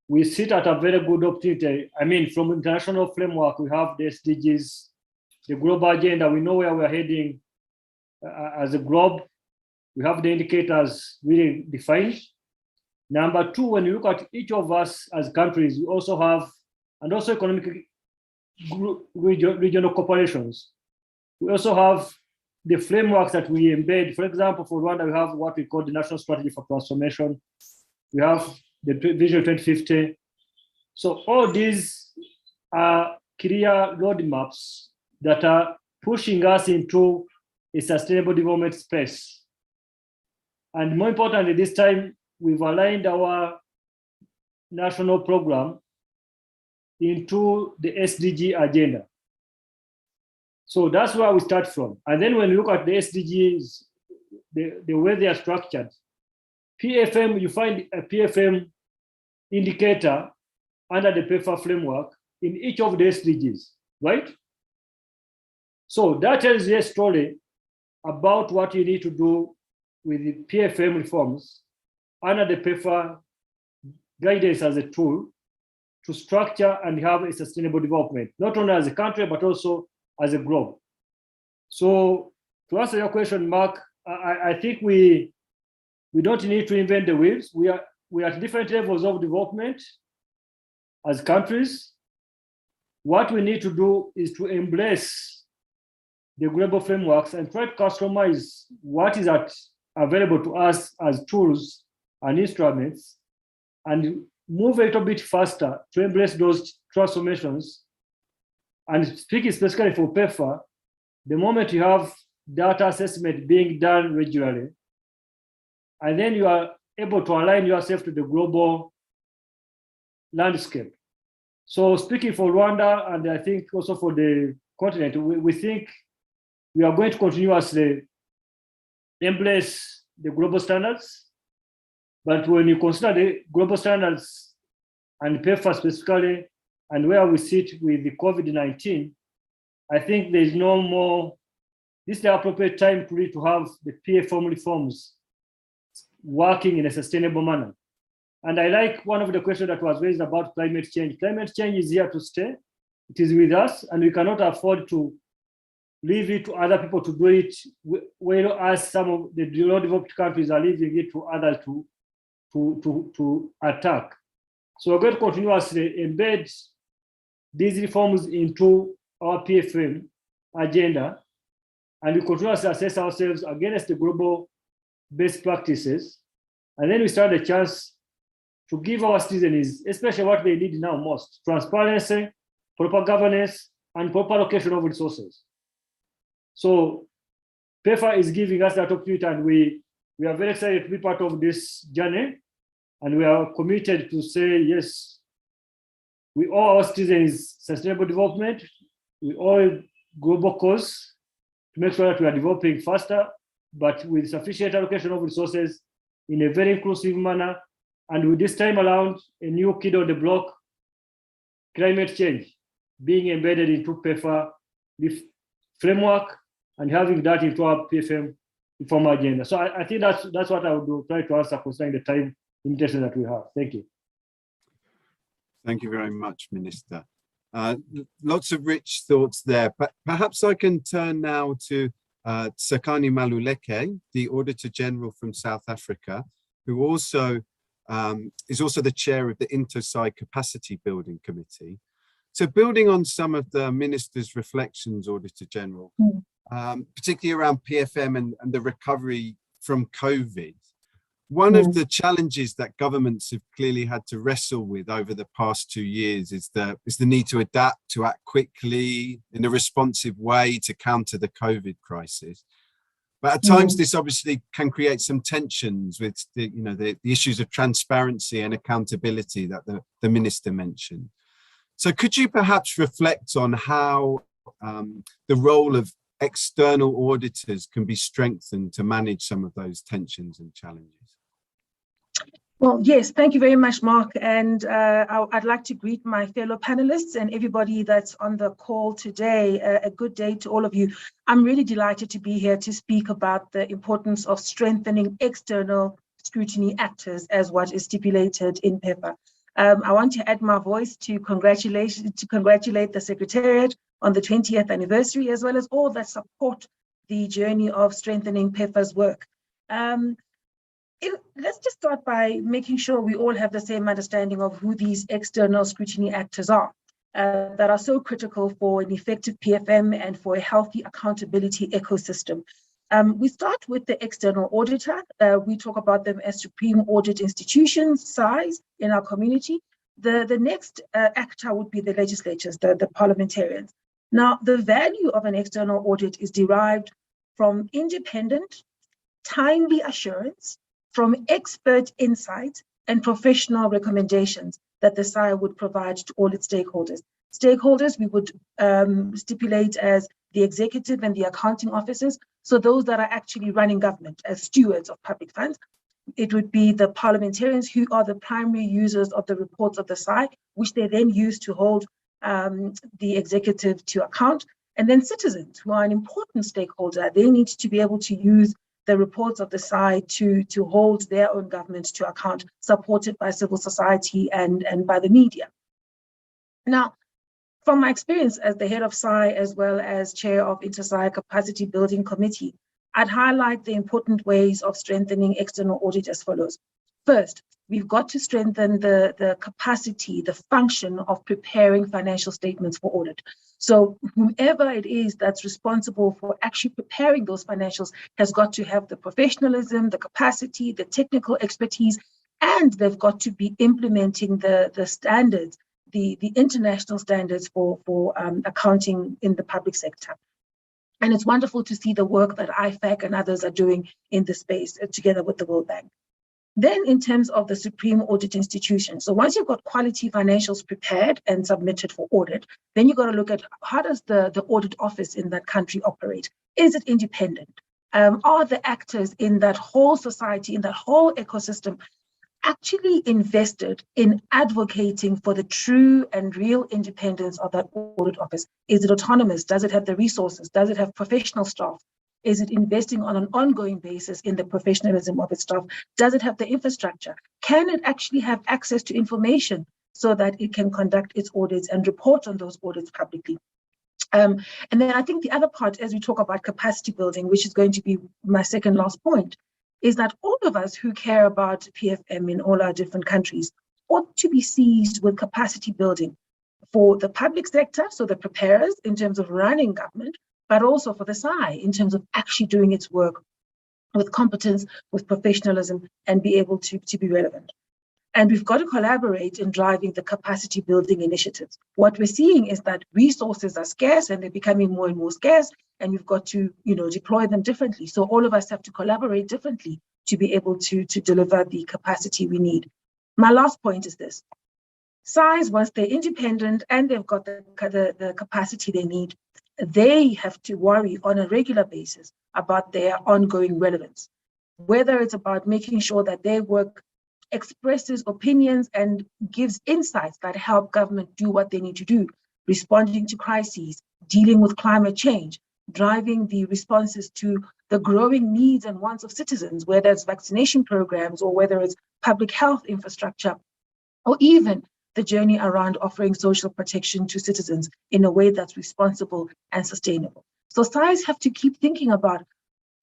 we sit at a very good opportunity. I mean, from international framework, we have the SDGs, the global agenda, we know where we're heading as a globe. We have the indicators really defined. Number 2, when you look at each of us as countries, we also have, and also economic regional corporations. We also have the frameworks that we embed. For example, for Rwanda, we have what we call the National Strategy for Transformation. We have the Vision 2050. So all these are clear roadmaps that are pushing us into a sustainable development space. And more importantly, this time we've aligned our national program into the SDG agenda. So that's where we start from. And then when you look at the SDGs, the way they are structured, PFM, you find a PFM indicator under the PEFA framework in each of the SDGs, right? So that tells you a story about what you need to do with the PFM reforms under the PEFA guidance as a tool to structure and have a sustainable development, not only as a country, but also as a globe. So to answer your question, Mark, I think we don't need to invent the wheels. We are at different levels of development as countries. What we need to do is to embrace the global frameworks and try to customize what is available to us as tools and instruments, and move a little bit faster to embrace those transformations. And speaking specifically for PEFA, the moment you have data assessment being done regularly, and then you are able to align yourself to the global landscape. So speaking for Rwanda, and I think also for the continent, we think we are going to continuously embrace the global standards. But when you consider the global standards and PEFA specifically, and where we sit with the COVID-19, I think there is no more, this is the appropriate time to have the PFM reforms working in a sustainable manner. And I like one of the questions that was raised about climate change. Climate change is here to stay. It is with us, and we cannot afford to leave it to other people to do it, whereas some of the developed countries are leaving it to others to attack. So we're going to continuously embed these reforms into our PFM agenda, and we continuously assess ourselves against the global best practices. And then we stand a chance to give our citizens, especially what they need now most, transparency, proper governance, and proper allocation of resources. So PEFA is giving us that opportunity, and we are very excited to be part of this journey. And we are committed to say, yes, we owe our citizens sustainable development. We owe global cause to make sure that we are developing faster, but with sufficient allocation of resources in a very inclusive manner. And with this time around, a new kid on the block, climate change, being embedded into PEFA framework and having that into our PFM reform agenda. So I think that's what I would do, try to answer concerning the time limitation that we have. Thank you. Thank you very much, Minister. Lots of rich thoughts there. But perhaps I can turn now to Tsakani Maluleke, the Auditor General from South Africa, who also is also the chair of the InterSci Capacity Building Committee. So building on some of the Minister's reflections, Auditor General, particularly around PFM and the recovery from COVID, one of the challenges that governments have clearly had to wrestle with over the past 2 years is the need to adapt, to act quickly in a responsive way to counter the COVID crisis. But at times this obviously can create some tensions with the issues of transparency and accountability that the Minister mentioned. So could you perhaps reflect on how the role of external auditors can be strengthened to manage some of those tensions and challenges? Well, yes, thank you very much, Mark. And I'd like to greet my fellow panelists and everybody that's on the call today. A good day to all of you. I'm really delighted to be here to speak about the importance of strengthening external scrutiny actors as what is stipulated in PEFA. I want to add my voice to congratulate the Secretariat on the 20th anniversary, as well as all that support the journey of strengthening PEFA's work. Let's just start by making sure we all have the same understanding of who these external scrutiny actors are that are so critical for an effective PFM and for a healthy accountability ecosystem. We start with the external auditor. We talk about them as supreme audit institutions, size in our community. The next actor would be the legislatures, the parliamentarians. Now, the value of an external audit is derived from independent, timely assurance, from expert insight, and professional recommendations that the SAI would provide to all its stakeholders. Stakeholders we would stipulate as the executive and the accounting officers, so those that are actually running government as stewards of public funds. It would be the parliamentarians who are the primary users of the reports of the SAI, which they then use to hold the executive to account. And then citizens, who are an important stakeholder, they need to be able to use the reports of the SAI to hold their own government to account, supported by civil society and by the media. Now, from my experience as the head of SAI, as well as chair of Inter-SAI Capacity Building Committee, I'd highlight the important ways of strengthening external audit as follows. First, we've got to strengthen the capacity, the function of preparing financial statements for audit. So whoever it is that's responsible for actually preparing those financials has got to have the professionalism, the capacity, the technical expertise, and they've got to be implementing the standards, the international standards for accounting in the public sector. And it's wonderful to see the work that IFAC and others are doing in this space together with the World Bank. Then in terms of the Supreme Audit Institution, so once you've got quality financials prepared and submitted for audit, then you've got to look at how does the audit office in that country operate? Is it independent? Are the actors in that whole society, in that whole ecosystem, actually invested in advocating for the true and real independence of that audit office? Is it autonomous? Does it have the resources? Does it have professional staff? Is it investing on an ongoing basis in the professionalism of its staff? Does it have the infrastructure? Can it actually have access to information so that it can conduct its audits and report on those audits publicly? And then I think the other part, as we talk about capacity building, which is going to be my second last point, is that all of us who care about PFM in all our different countries ought to be seized with capacity building for the public sector, so the preparers in terms of running government, but also for the SAI in terms of actually doing its work with competence, with professionalism, and be able to be relevant. And we've got to collaborate in driving the capacity building initiatives. What we're seeing is that resources are scarce and they're becoming more and more scarce, and we've got to, deploy them differently. So all of us have to collaborate differently to be able to deliver the capacity we need. My last point is this. SAIs, once they're independent and they've got the capacity they need, they have to worry on a regular basis about their ongoing relevance, whether it's about making sure that their work expresses opinions and gives insights that help government do what they need to do, responding to crises, dealing with climate change, driving the responses to the growing needs and wants of citizens, whether it's vaccination programs or whether it's public health infrastructure, or even the journey around offering social protection to citizens in a way that's responsible and sustainable. So SAIs have to keep thinking about,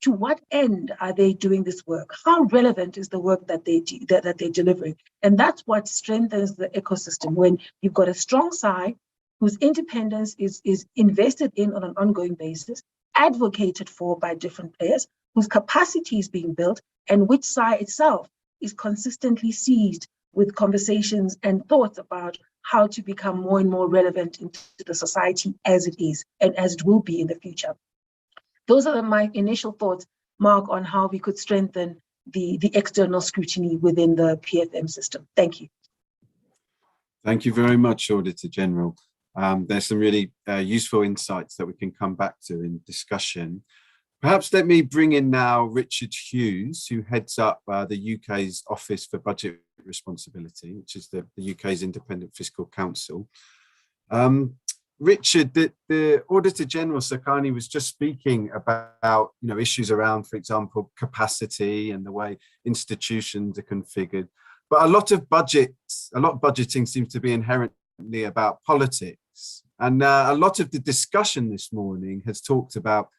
to what end are they doing this work? How relevant is the work that they're delivering? And that's what strengthens the ecosystem. When you've got a strong SAI whose independence is invested in on an ongoing basis, advocated for by different players, whose capacity is being built, and which SAI itself is consistently seized with conversations and thoughts about how to become more and more relevant into the society as it is and as it will be in the future. Those are my initial thoughts, Mark, on how we could strengthen the external scrutiny within the PFM system. Thank you. Thank you very much, Auditor General. There's some really useful insights that we can come back to in discussion. Perhaps let me bring in now Richard Hughes, who heads up the UK's Office for Budget Responsibility, which is the UK's Independent Fiscal Council. Richard, the Auditor General Sakani was just speaking about issues around, for example, capacity and the way institutions are configured. But a lot of budgeting seems to be inherently about politics. And a lot of the discussion this morning has talked about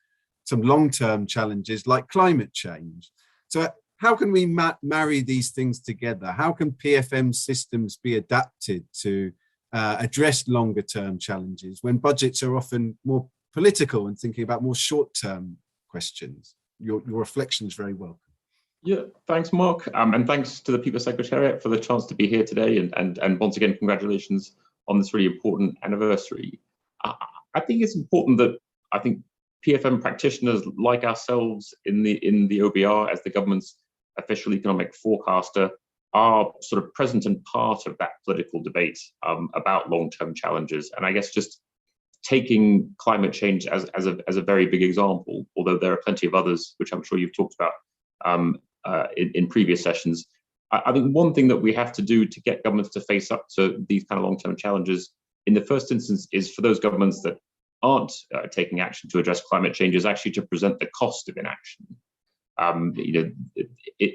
some long-term challenges like climate change. So how can we marry these things together? How can PFM systems be adapted to address longer-term challenges when budgets are often more political and thinking about more short-term questions? Your reflection is very welcome. Yeah, thanks, Mark, and thanks to the PEFA Secretariat for the chance to be here today, and once again, congratulations on this really important anniversary. I think it's important that PFM practitioners like ourselves in the OBR as the government's official economic forecaster are sort of present and part of that political debate about long-term challenges. And I guess just taking climate change as a very big example, although there are plenty of others, which I'm sure you've talked about in previous sessions. I think one thing that we have to do to get governments to face up to these kind of long-term challenges in the first instance is for those governments that aren't taking action to address climate change is actually to present the cost of inaction.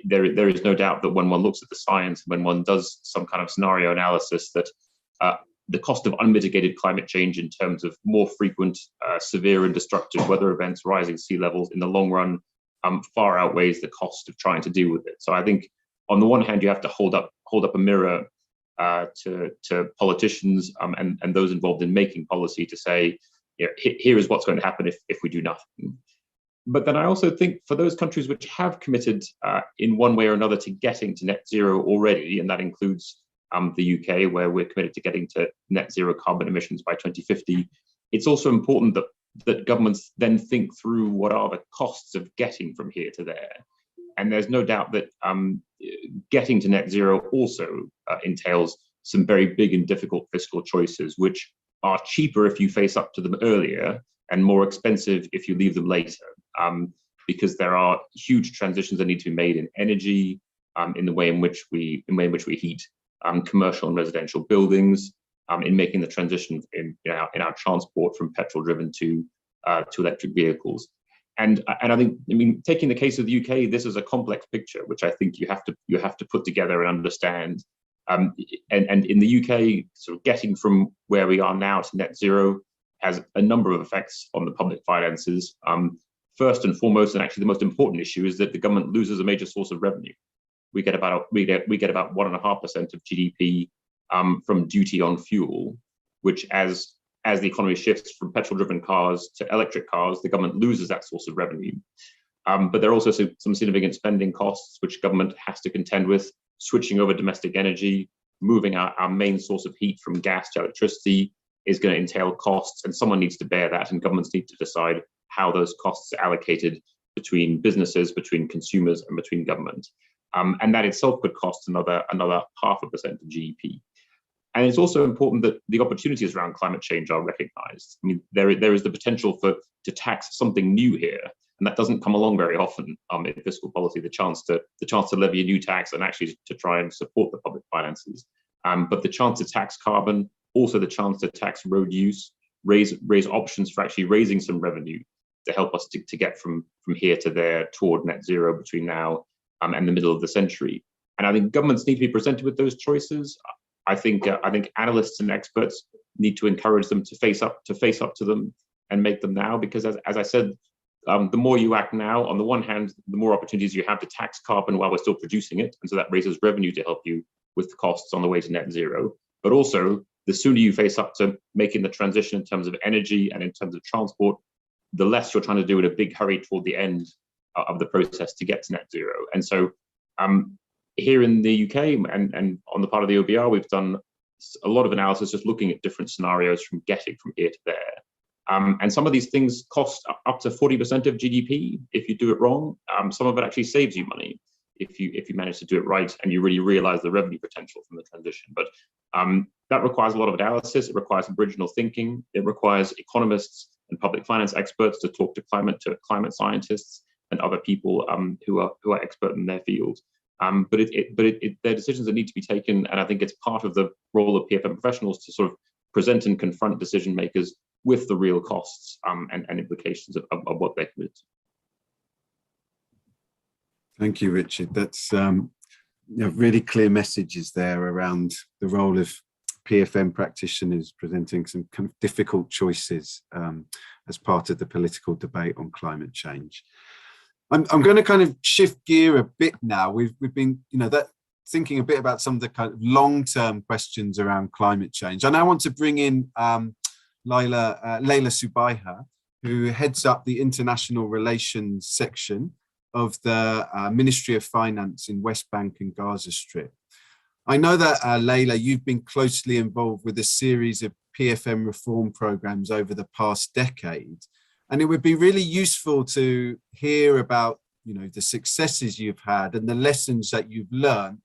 There is no doubt that when one looks at the science, when one does some kind of scenario analysis, that the cost of unmitigated climate change in terms of more frequent, severe and destructive weather events, rising sea levels in the long run far outweighs the cost of trying to deal with it. So I think on the one hand, you have to hold up a mirror to politicians and those involved in making policy to say, here is what's going to happen if we do nothing. But then I also think for those countries which have committed in one way or another to getting to net zero already, and that includes the UK, where we're committed to getting to net zero carbon emissions by 2050, it's also important that governments then think through what are the costs of getting from here to there. And there's no doubt that getting to net zero also entails some very big and difficult fiscal choices, which are cheaper if you face up to them earlier and more expensive if you leave them later, because there are huge transitions that need to be made in energy, in the way in which we heat commercial and residential buildings, in making the transition in our transport from petrol-driven to electric vehicles. And I think, taking the case of the UK, this is a complex picture, which I think you have to put together and understand. And in the UK, sort of getting from where we are now to net zero has a number of effects on the public finances. First and foremost, and actually the most important issue, is that the government loses a major source of revenue. We get about 1.5% of GDP from duty on fuel, which as the economy shifts from petrol-driven cars to electric cars, the government loses that source of revenue. But there are also some significant spending costs which government has to contend with, switching over domestic energy, moving our main source of heat from gas to electricity is going to entail costs, and someone needs to bear that, and governments need to decide how those costs are allocated between businesses, between consumers, and between government. And that itself could cost another 0.5% of GDP. And it's also important that the opportunities around climate change are recognized. There is the potential to tax something new here, and that doesn't come along very often in fiscal policy, the chance to levy a new tax and actually to try and support the public finances. But the chance to tax carbon, also the chance to tax road use, raise options for actually raising some revenue to help us to get from here to there toward net zero between now and the middle of the century. And I think governments need to be presented with those choices. I think analysts and experts need to encourage them to face up to them and make them now, because as I said, the more you act now, on the one hand, the more opportunities you have to tax carbon while we're still producing it, and so that raises revenue to help you with costs on the way to net zero. But also, the sooner you face up to making the transition in terms of energy and in terms of transport, the less you're trying to do in a big hurry toward the end of the process to get to net zero. And so here in the UK and on the part of the OBR, we've done a lot of analysis just looking at different scenarios from getting from here to there. And some of these things cost up to 40% of GDP if you do it wrong. Some of it actually saves you money if you manage to do it right and you really realize the revenue potential from the transition. But that requires a lot of analysis. It requires original thinking. It requires economists and public finance experts to talk to climate scientists and other people who are expert in their field. But they're decisions that need to be taken, and I think it's part of the role of PFM professionals to sort of present and confront decision makers with the real costs and implications of what they're committed to. Thank you, Richard. That's really clear messages there around the role of PFM practitioners presenting some kind of difficult choices as part of the political debate on climate change. I'm going to kind of shift gear a bit now. We've been, thinking a bit about some of the kind of long-term questions around climate change. And I want to bring in Leila Subaiha, who heads up the international relations section of the Ministry of Finance in West Bank and Gaza Strip. I know that, Leila, you've been closely involved with a series of PFM reform programs over the past decade. And it would be really useful to hear about, the successes you've had and the lessons that you've learned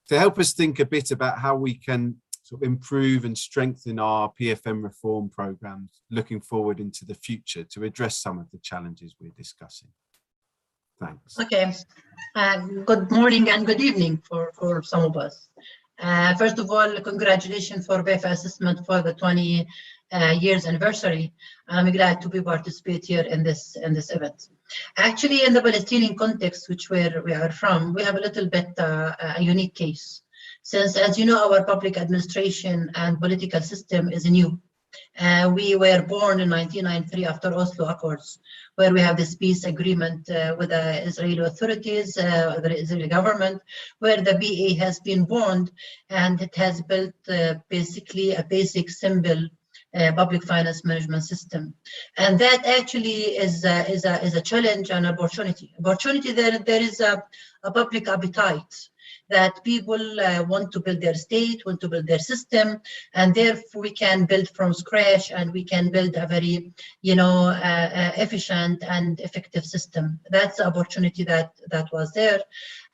to help us think a bit about how we can sort of improve and strengthen our PFM reform programs looking forward into the future to address some of the challenges we're discussing. Thanks. Okay. Good morning and good evening for some of us. First of all, congratulations for PEFA assessment for the 20 years anniversary. I'm glad to be participate here in this event. Actually, in the Palestinian context, which where we are from, we have a little bit a unique case. Since, as you know, our public administration and political system is new. We were born in 1993 after Oslo Accords, where we have this peace agreement with the Israeli authorities, the Israeli government, where the BA has been born, and it has built basically a basic simple public finance management system. And that actually is a challenge and opportunity. There is a public appetite that people want to build their state, want to build their system, and therefore we can build from scratch and we can build a very, efficient and effective system. That's the opportunity that was there.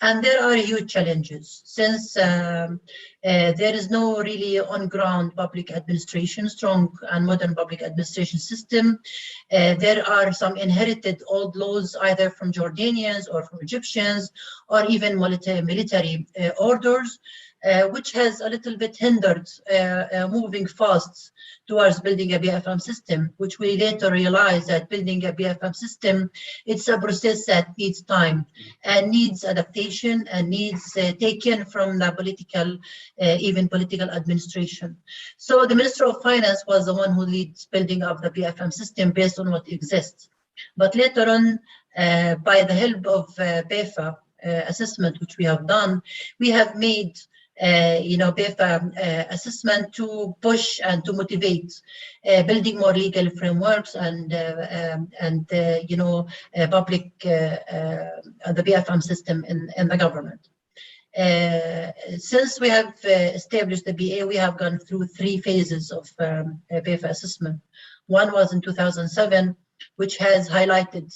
And there are huge challenges since there is no really on-ground public administration, strong and modern public administration system. There are some inherited old laws either from Jordanians or from Egyptians or even military orders, which has a little bit hindered moving fast towards building a PFM system, which we later realized that building a PFM system, it's a process that needs time and needs adaptation and needs taken from the political, even political administration. So the Minister of Finance was the one who leads building of the PFM system based on what exists. But later on, by the help of PEFA assessment, which we have done, we have made PEFA assessment to push and to motivate building more legal frameworks and public the PFM system in the government. Since we have established the BA, we have gone through 3 phases of PEFA assessment. One was in 2007, which has highlighted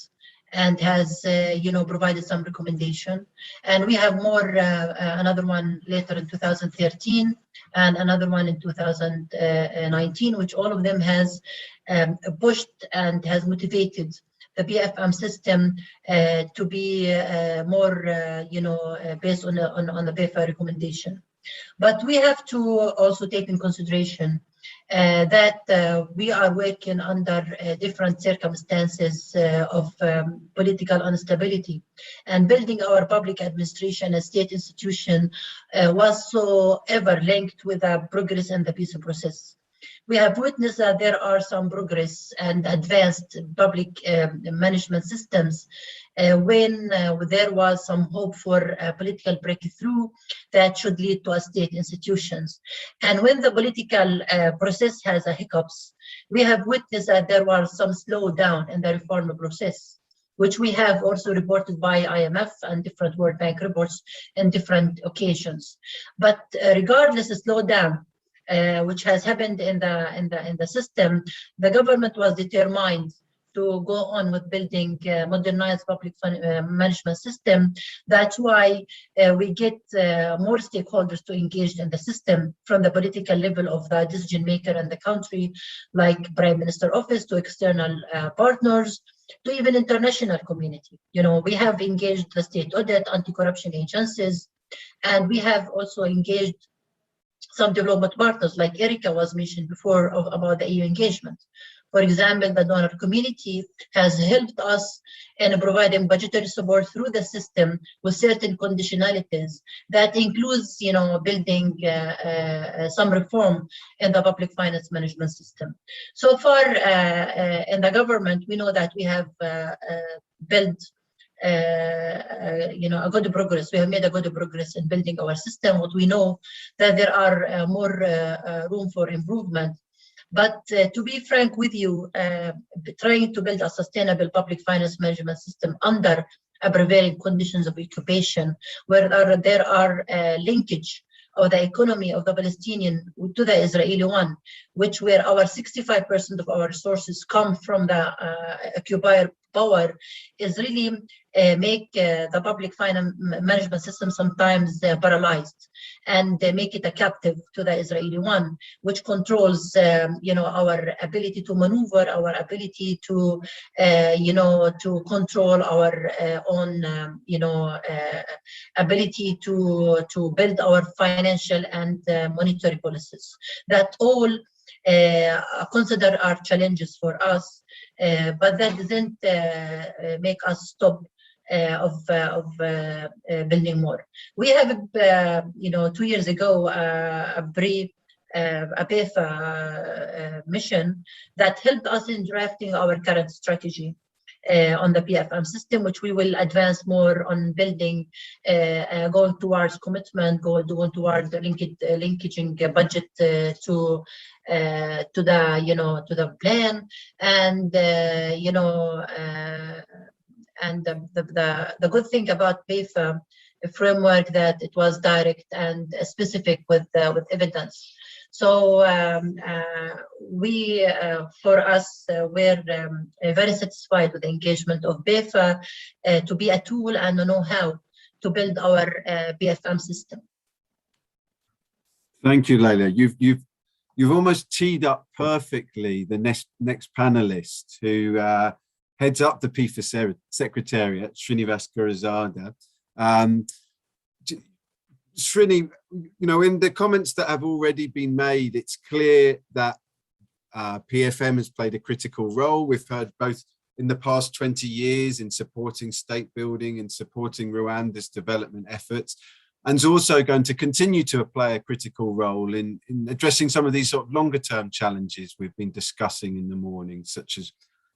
and has provided some recommendation, and we have more another one later in 2013 and another one in 2019, which all of them has pushed and has motivated the PFM system to be more based on the PEFA recommendation. But we have to also take in consideration that we are working under different circumstances of political instability, and building our public administration and state institution was so ever linked with the progress in the peace process. We have witnessed that there are some progress and advanced public management systems when there was some hope for a political breakthrough that should lead to a state institutions. And when the political process has a hiccups, we have witnessed that there was some slowdown in the reform process, which we have also reported by IMF and different World Bank reports in different occasions. But regardless of slowdown, which has happened in the system, the government was determined to go on with building modernized public management system. That's why we get more stakeholders to engage in the system, from the political level of the decision maker in the country, like Prime Minister Office, to external partners, to even international community. We have engaged the state audit, anti-corruption agencies, and we have also engaged some development partners, like Erica was mentioned before about the EU engagement. For example, the donor community has helped us in providing budgetary support through the system with certain conditionalities that includes, building some reform in the public finance management system. So far in the government, we know that we have built a good progress. We have made a good progress in building our system. What we know that there are more room for improvement. But to be frank with you, trying to build a sustainable public finance management system under prevailing conditions of occupation, where there are linkage of the economy of the Palestinian to the Israeli one, which where our 65% of our resources come from the occupier power, is really make the public finance management system sometimes paralyzed, and make it a captive to the Israeli one, which controls, our ability to maneuver, our ability to, to control our own, ability to build our financial and monetary policies. That all consider are challenges for us, but that doesn't make us stop of building more. We have, 2 years ago, a PEFA mission that helped us in drafting our current strategy on the PFM system, which we will advance more on building, going towards commitment, going towards the linkaging budget to the plan, and the good thing about PEFA framework that it was direct and specific with evidence. So we, for us, we're very satisfied with the engagement of PEFA to be a tool and a know-how to build our PFM system. Thank you, Leila. You've almost teed up perfectly the next panelist who heads up the PEFA Secretariat, Srinivas Gurizada. Srini, in the comments that have already been made, it's clear that PFM has played a critical role. We've heard both in the past 20 years in supporting state building and supporting Rwanda's development efforts, and is also going to continue to play a critical role in addressing some of these sort of longer term challenges we've been discussing in the morning, such as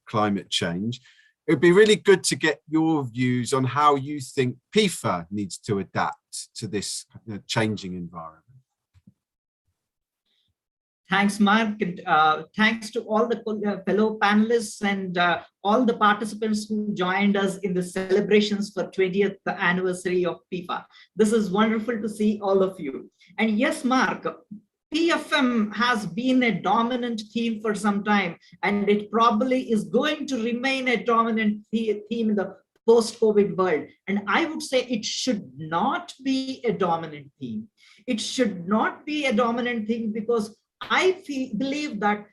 climate change. It would be really good to get your views on how you think PEFA needs to adapt to this changing environment. Thanks, Mark. Thanks to all the fellow panelists and all the participants who joined us in the celebrations for 20th anniversary of PEFA. This is wonderful to see all of you. And yes, Mark, PFM has been a dominant theme for some time, and it probably is going to remain a dominant theme in the post-COVID world. And I would say it should not be a dominant theme. It should not be a dominant theme because I believe that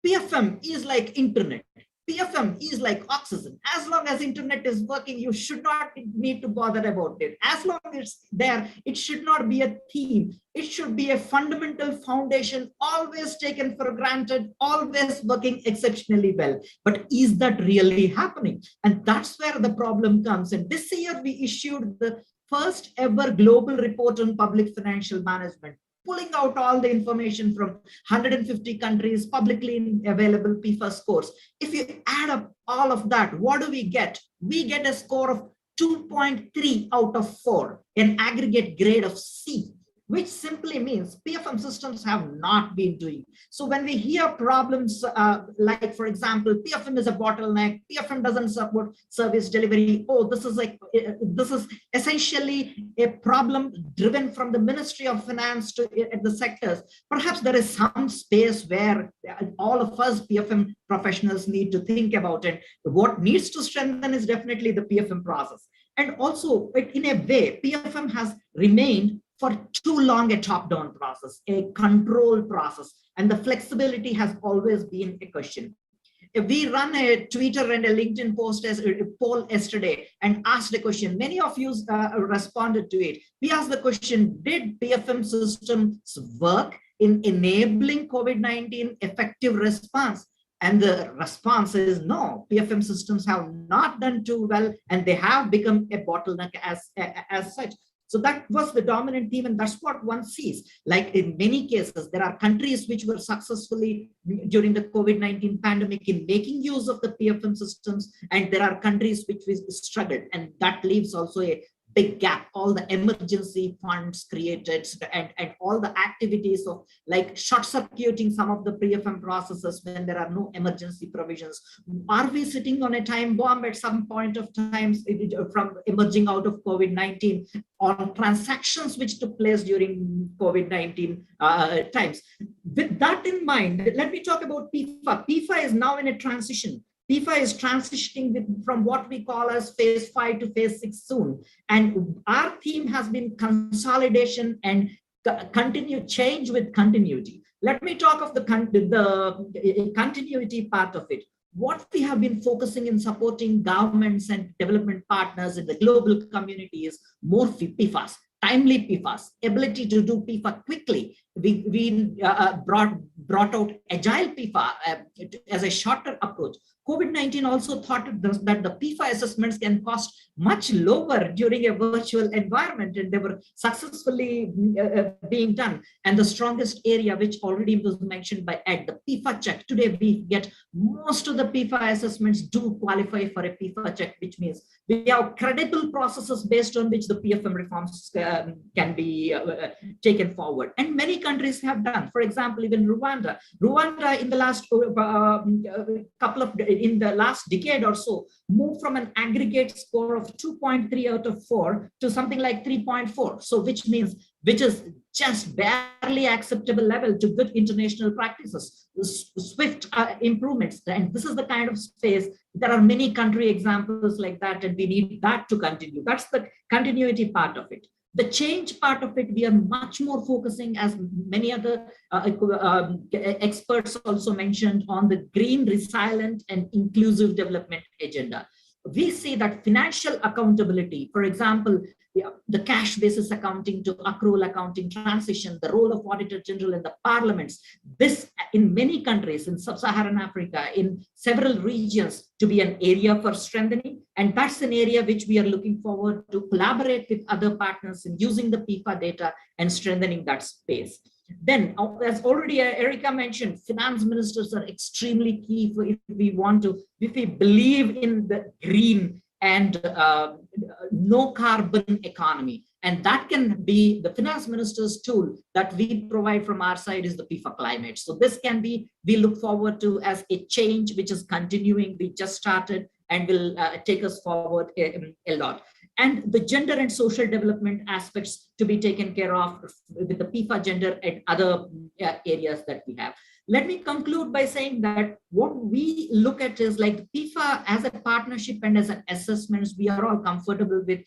PFM is like internet. PFM is like oxygen. As long as internet is working, you should not need to bother about it. As long as it's there, it should not be a theme. It should be a fundamental foundation, always taken for granted, always working exceptionally well. But is that really happening? And that's where the problem comes. And this year we issued the first ever global report on public financial management, pulling out all the information from 150 countries, publicly available PEFA scores. If you add up all of that, what do we get? We get a score of 2.3 out of 4, an aggregate grade of C, which simply means PFM systems have not been doing. So when we hear problems like, for example, PFM is a bottleneck, PFM doesn't support service delivery. Oh, this is essentially a problem driven from the Ministry of Finance to the sectors. Perhaps there is some space where all of us PFM professionals need to think about it. What needs to strengthen is definitely the PFM process. And also, in a way, PFM has remained for too long a top-down process, a control process, and the flexibility has always been a question. If we run a Twitter and a LinkedIn post as a poll yesterday and asked a question, many of you responded to it. We asked the question, did PFM systems work in enabling COVID-19 effective response? And the response is no, PFM systems have not done too well, and they have become a bottleneck as such. So that was the dominant theme, and that's what one sees. Like in many cases, there are countries which were successfully during the COVID-19 pandemic in making use of the PFM systems, and there are countries which struggled, and that leaves also a big gap, all the emergency funds created and all the activities of like short circuiting some of the PFM processes when there are no emergency provisions. Are we sitting on a time bomb at some point of time from emerging out of COVID-19 on transactions which took place during COVID-19 times? With that in mind, let me talk about PEFA. PEFA is now in a transition. PEFA is transitioning from what we call as phase 5 to phase 6 soon. And our theme has been consolidation and continue change with continuity. Let me talk of the continuity part of it. What we have been focusing in supporting governments and development partners in the global community is more PEFAs, timely PEFAs, ability to do PEFA quickly. We brought out agile PEFA as a shorter approach. COVID-19 also taught that the PEFA assessments can cost much lower during a virtual environment, and they were successfully being done. And the strongest area, which already was mentioned by Ed, the PEFA check. Today, we get most of the PEFA assessments do qualify for a PEFA check, which means we have credible processes based on which the PFM reforms can be taken forward. And many countries have done. For example, even Rwanda. Rwanda in the last in the last decade or so, moved from an aggregate score of 2.3 out of 4 to something like 3.4. So which is just barely acceptable level to good international practices, swift improvements. And this is the kind of space, there are many country examples like that, and we need that to continue. That's the continuity part of it. The change part of it, we are much more focusing, as many other experts also mentioned, on the green, resilient, and inclusive development agenda. We see that financial accountability, for example, the cash basis accounting to accrual accounting transition, the role of Auditor General in the parliaments, this in many countries in sub-Saharan Africa, in several regions, to be an area for strengthening. And that's an area which we are looking forward to collaborate with other partners in using the PEFA data and strengthening that space. Then, as already Erica mentioned, finance ministers are extremely key for if we believe in the green and no carbon economy. And that can be the finance minister's tool that we provide from our side is the PEFA climate. So this can be, we look forward to as a change which is continuing. We just started and will take us forward a lot. And the gender and social development aspects to be taken care of with the PEFA gender and other areas that we have. Let me conclude by saying that what we look at is like PEFA as a partnership and as an assessment, we are all comfortable with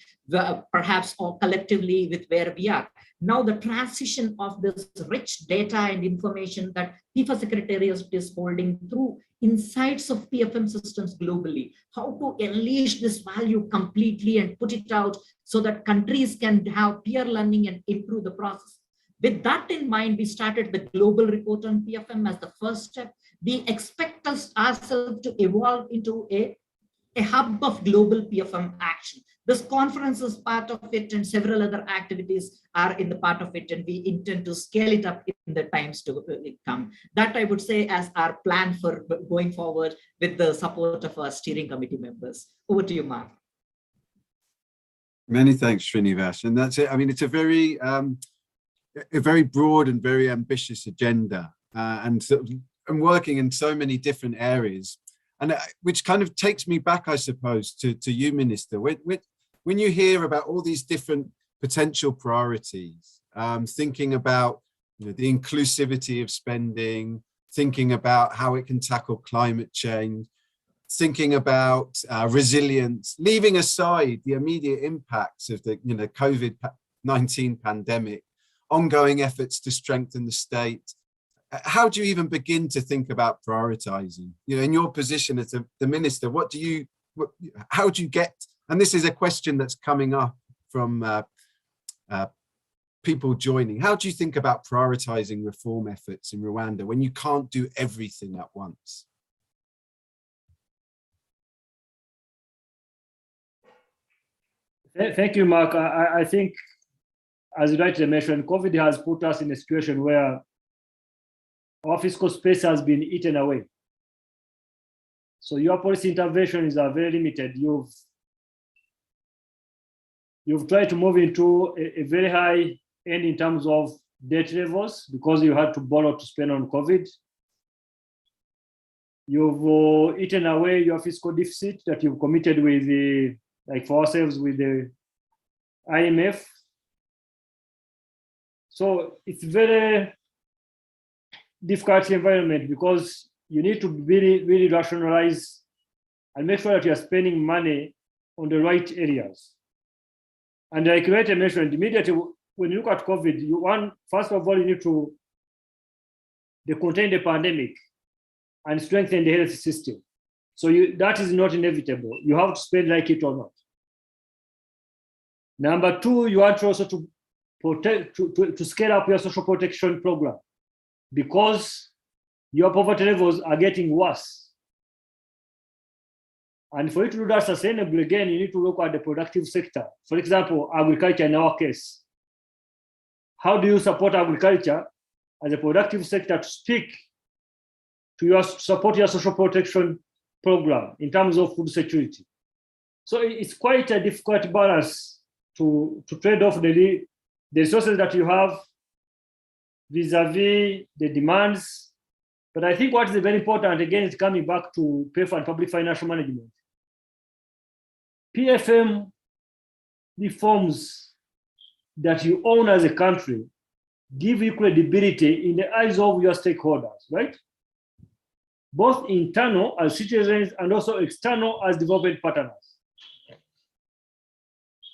perhaps or collectively with where we are. Now the transition of this rich data and information that PEFA Secretariat is holding through insights of PFM systems globally, how to unleash this value completely and put it out so that countries can have peer learning and improve the process. With that in mind, we started the global report on PFM as the first step. We expect ourselves to evolve into a hub of global PFM action. This conference is part of it, and several other activities are in the part of it, and we intend to scale it up in the times to come. That I would say as our plan for going forward with the support of our steering committee members. Over to you, Mark. Many thanks, Srinivas. And that's it. I mean, it's a very broad and very ambitious agenda, and working in so many different areas. And which kind of takes me back, I suppose, to you, Minister. When you hear about all these different potential priorities, thinking about the inclusivity of spending, thinking about how it can tackle climate change, thinking about resilience, leaving aside the immediate impacts of the COVID-19 pandemic, ongoing efforts to strengthen the state. How do you even begin to think about prioritizing? In your position as the minister, how do you get, and this is a question that's coming up from people joining, how do you think about prioritizing reform efforts in Rwanda when you can't do everything at once? Thank you, Mark. I think, as you rightly mentioned, COVID has put us in a situation where our fiscal space has been eaten away. So your policy interventions are very limited. You've tried to move into a very high end in terms of debt levels because you had to borrow to spend on COVID. You've eaten away your fiscal deficit that you've committed with the, like for ourselves with the IMF. So it's very difficult environment because you need to really rationalize and make sure that you are spending money on the right areas. And like Rita mentioned, immediately when you look at COVID, first of all, you need to contain the pandemic and strengthen the health system. So that is not inevitable. You have to spend like it or not. Number two, you want also to protect, to scale up your social protection program because your poverty levels are getting worse. And for you to do that sustainably, again, you need to look at the productive sector. For example, agriculture in our case. How do you support agriculture as a productive sector to speak to support your social protection program in terms of food security? So it's quite a difficult balance to trade off the resources that you have vis-a-vis the demands. But I think what is very important, again, is coming back to PEFA and public financial management. PFM reforms that you own as a country give you credibility in the eyes of your stakeholders, right? Both internal as citizens and also external as development partners.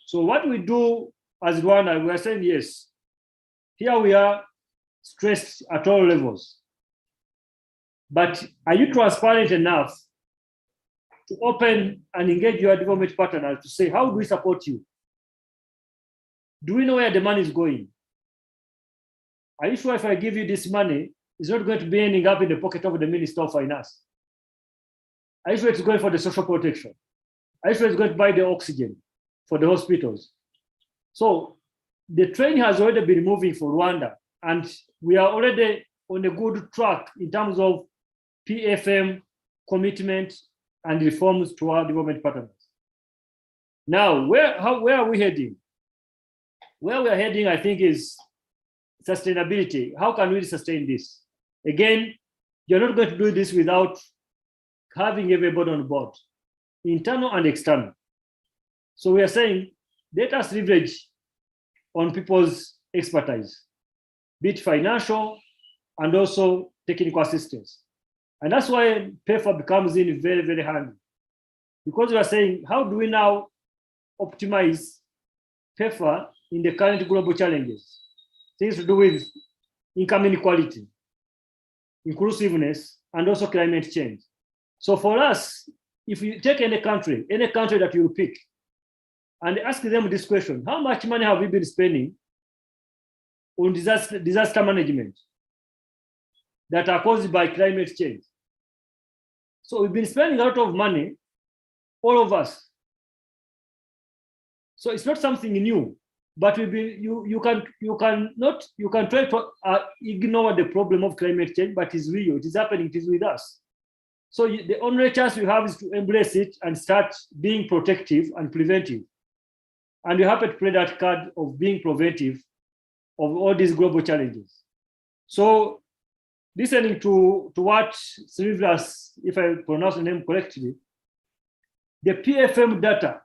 So what we do as Rwanda, we are saying, yes, here we are stressed at all levels. But are you transparent enough to open and engage your development partners to say, how do we support you? Do we know where the money is going? Are you sure if I give you this money, it's not going to be ending up in the pocket of the Minister of Finance? Are you sure it's going for the social protection? Are you sure it's going to buy the oxygen for the hospitals? So the train has already been moving for Rwanda, and we are already on a good track in terms of PFM commitment and reforms to our development partners. Now, where are we heading? Where we are heading, I think, is sustainability. How can we sustain this? Again, you're not going to do this without having everybody on board, internal and external. So we are saying, let us leverage on people's expertise, be it financial and also technical assistance. And that's why PEFA becomes in very, very handy. Because we are saying, how do we now optimize PEFA in the current global challenges? Things to do with income inequality, inclusiveness, and also climate change. So for us, if you take any country that you pick, and ask them this question, how much money have we been spending on disaster management that are caused by climate change? So we've been spending a lot of money, all of us. So it's not something new, but you can try to ignore the problem of climate change, but it's real, it is happening, it is with us. So the only chance we have is to embrace it and start being protective and preventive. And we have to play that card of being preventive of all these global challenges. So listening to what Sylvia's, if I pronounce the name correctly, the PFM data,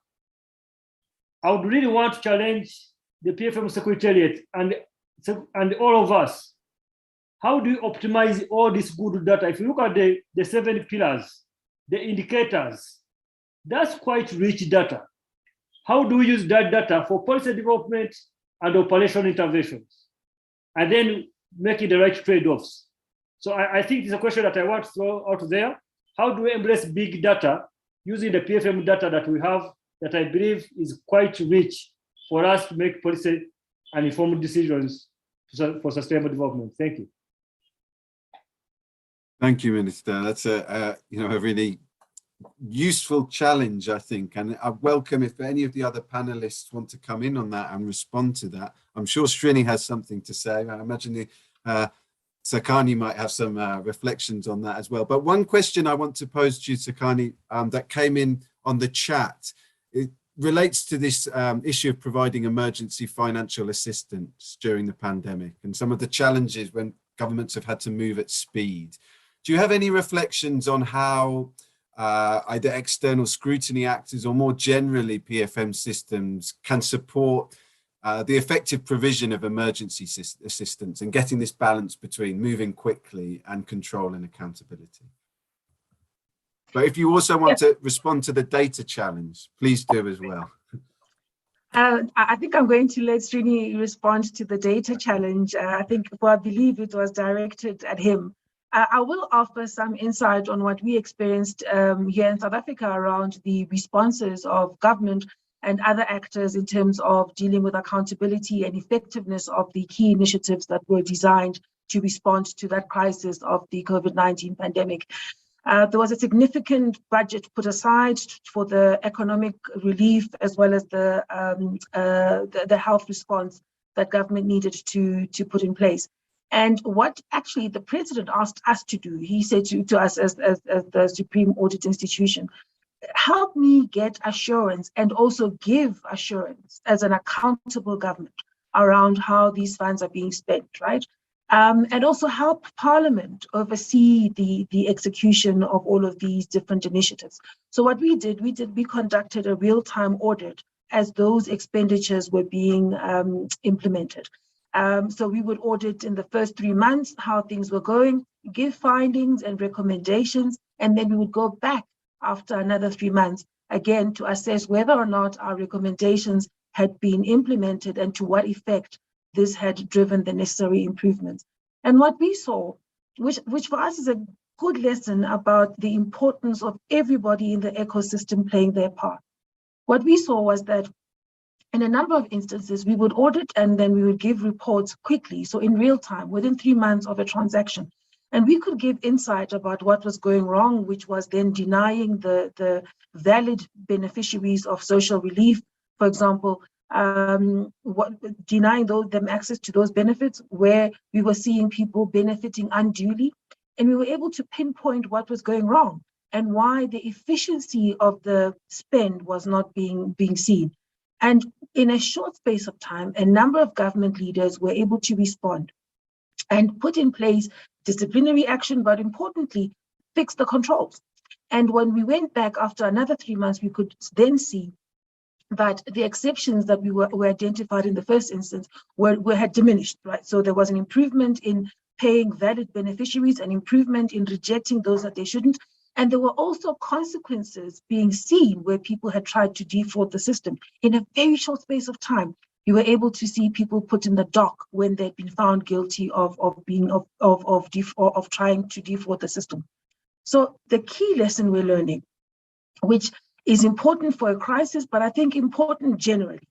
I would really want to challenge the PFM Secretariat and all of us. How do you optimize all this good data? If you look at the 7 pillars, the indicators, that's quite rich data. How do we use that data for policy development and operational interventions? And then making the right trade-offs. So I think it's a question that I want to throw out there. How do we embrace big data using the PFM data that we have that I believe is quite rich for us to make policy and informed decisions for sustainable development? Thank you. Thank you, Minister. That's a really useful challenge, I think, and I welcome if any of the other panelists want to come in on that and respond to that. I'm sure Srini has something to say. I imagine Sakani might have some reflections on that as well. But one question I want to pose to you, Sakani, that came in on the chat. relates to this issue of providing emergency financial assistance during the pandemic and some of the challenges when governments have had to move at speed. Do you have any reflections on how either external scrutiny actors or more generally PFM systems can support the effective provision of emergency assistance and getting this balance between moving quickly and control and accountability? But if you also want to respond to the data challenge, please do as well. I think I'm going to let Srini respond to the data challenge. I believe it was directed at him. I will offer some insight on what we experienced here in South Africa around the responses of government and other actors in terms of dealing with accountability and effectiveness of the key initiatives that were designed to respond to that crisis of the COVID-19 pandemic. There was a significant budget put aside for the economic relief as well as the health response that government needed to put in place. And what actually the president asked us to do, he said to us as the Supreme Audit Institution, help me get assurance and also give assurance as an accountable government around how these funds are being spent, right? And also help Parliament oversee the execution of all of these different initiatives. So what we conducted a real-time audit as those expenditures were being implemented. So we would audit in the first 3 months how things were going, give findings and recommendations, and then we would go back after another 3 months, again, to assess whether or not our recommendations had been implemented and to what effect this had driven the necessary improvements. And what we saw, which for us is a good lesson about the importance of everybody in the ecosystem playing their part. What we saw was that in a number of instances, we would audit and then we would give reports quickly, so in real time, within 3 months of a transaction. And we could give insight about what was going wrong, which was then denying the valid beneficiaries of social relief, for example, denying them access to those benefits where we were seeing people benefiting unduly. And we were able to pinpoint what was going wrong and why the efficiency of the spend was not being seen. And in a short space of time, a number of government leaders were able to respond and put in place disciplinary action, but importantly, fix the controls. And when we went back after another 3 months, we could then see that the exceptions that were identified in the first instance had diminished, right? So there was an improvement in paying valid beneficiaries, an improvement in rejecting those that they shouldn't. And there were also consequences being seen where people had tried to defraud the system. In a very short space of time, you were able to see people put in the dock when they'd been found guilty of trying to defraud the system. So the key lesson we're learning, which is important for a crisis, but I think important generally,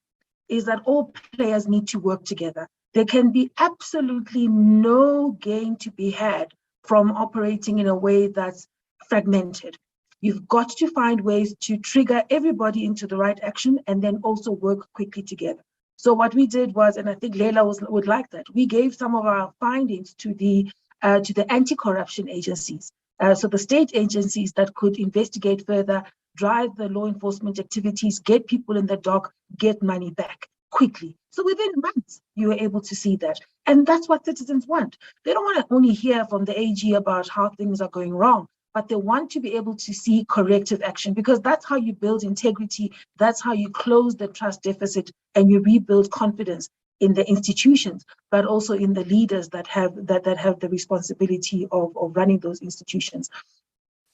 is that all players need to work together. There can be absolutely no gain to be had from operating in a way that's fragmented. You've got to find ways to trigger everybody into the right action and then also work quickly together. So what we did was, and I think Leila would like that, we gave some of our findings to the anti-corruption agencies. So the state agencies that could investigate further, drive the law enforcement activities, get people in the dock, get money back quickly. So within months, you were able to see that. And that's what citizens want. They don't want to only hear from the AG about how things are going wrong, but they want to be able to see corrective action, because that's how you build integrity. That's how you close the trust deficit and you rebuild confidence in the institutions, but also in the leaders that have the responsibility of running those institutions.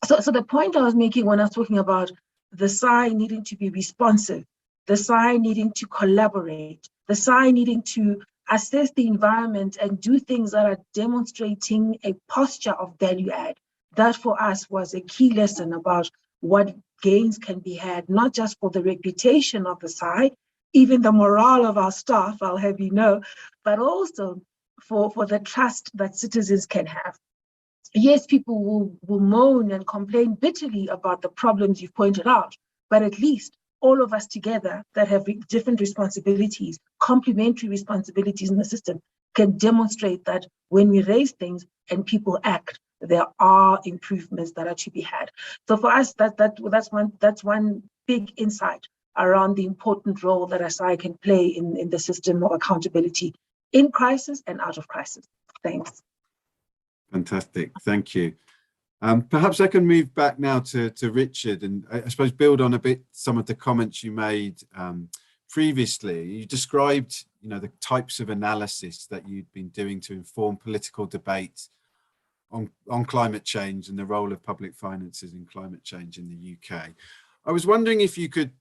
So the point I was making when I was talking about the SAI needing to be responsive, the SAI needing to collaborate, the SAI needing to assess the environment and do things that are demonstrating a posture of value add, that for us was a key lesson about what gains can be had, not just for the reputation of the SAI, even the morale of our staff, I'll have you know, but also for the trust that citizens can have. Yes, people will moan and complain bitterly about the problems you've pointed out, but at least all of us together that have different responsibilities, complementary responsibilities in the system, can demonstrate that when we raise things and people act, there are improvements that are to be had. So for us, that's one big insight around the important role that SI can play in the system of accountability in crisis and out of crisis. Thanks. Fantastic, thank you. Perhaps I can move back now to Richard, and I suppose build on a bit some of the comments you made previously. You described, the types of analysis that you'd been doing to inform political debate on climate change and the role of public finances in climate change in the UK. I was wondering if you could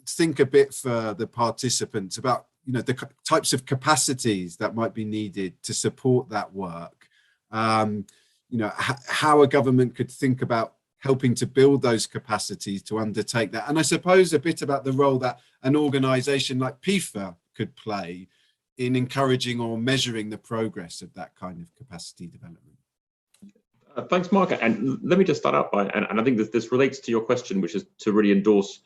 think a bit for the participants about, the types of capacities that might be needed to support that work. How a government could think about helping to build those capacities to undertake that. And I suppose a bit about the role that an organisation like PEFA could play in encouraging or measuring the progress of that kind of capacity development. Thanks, Mark. And let me just start out by, and I think this relates to your question, which is to really endorse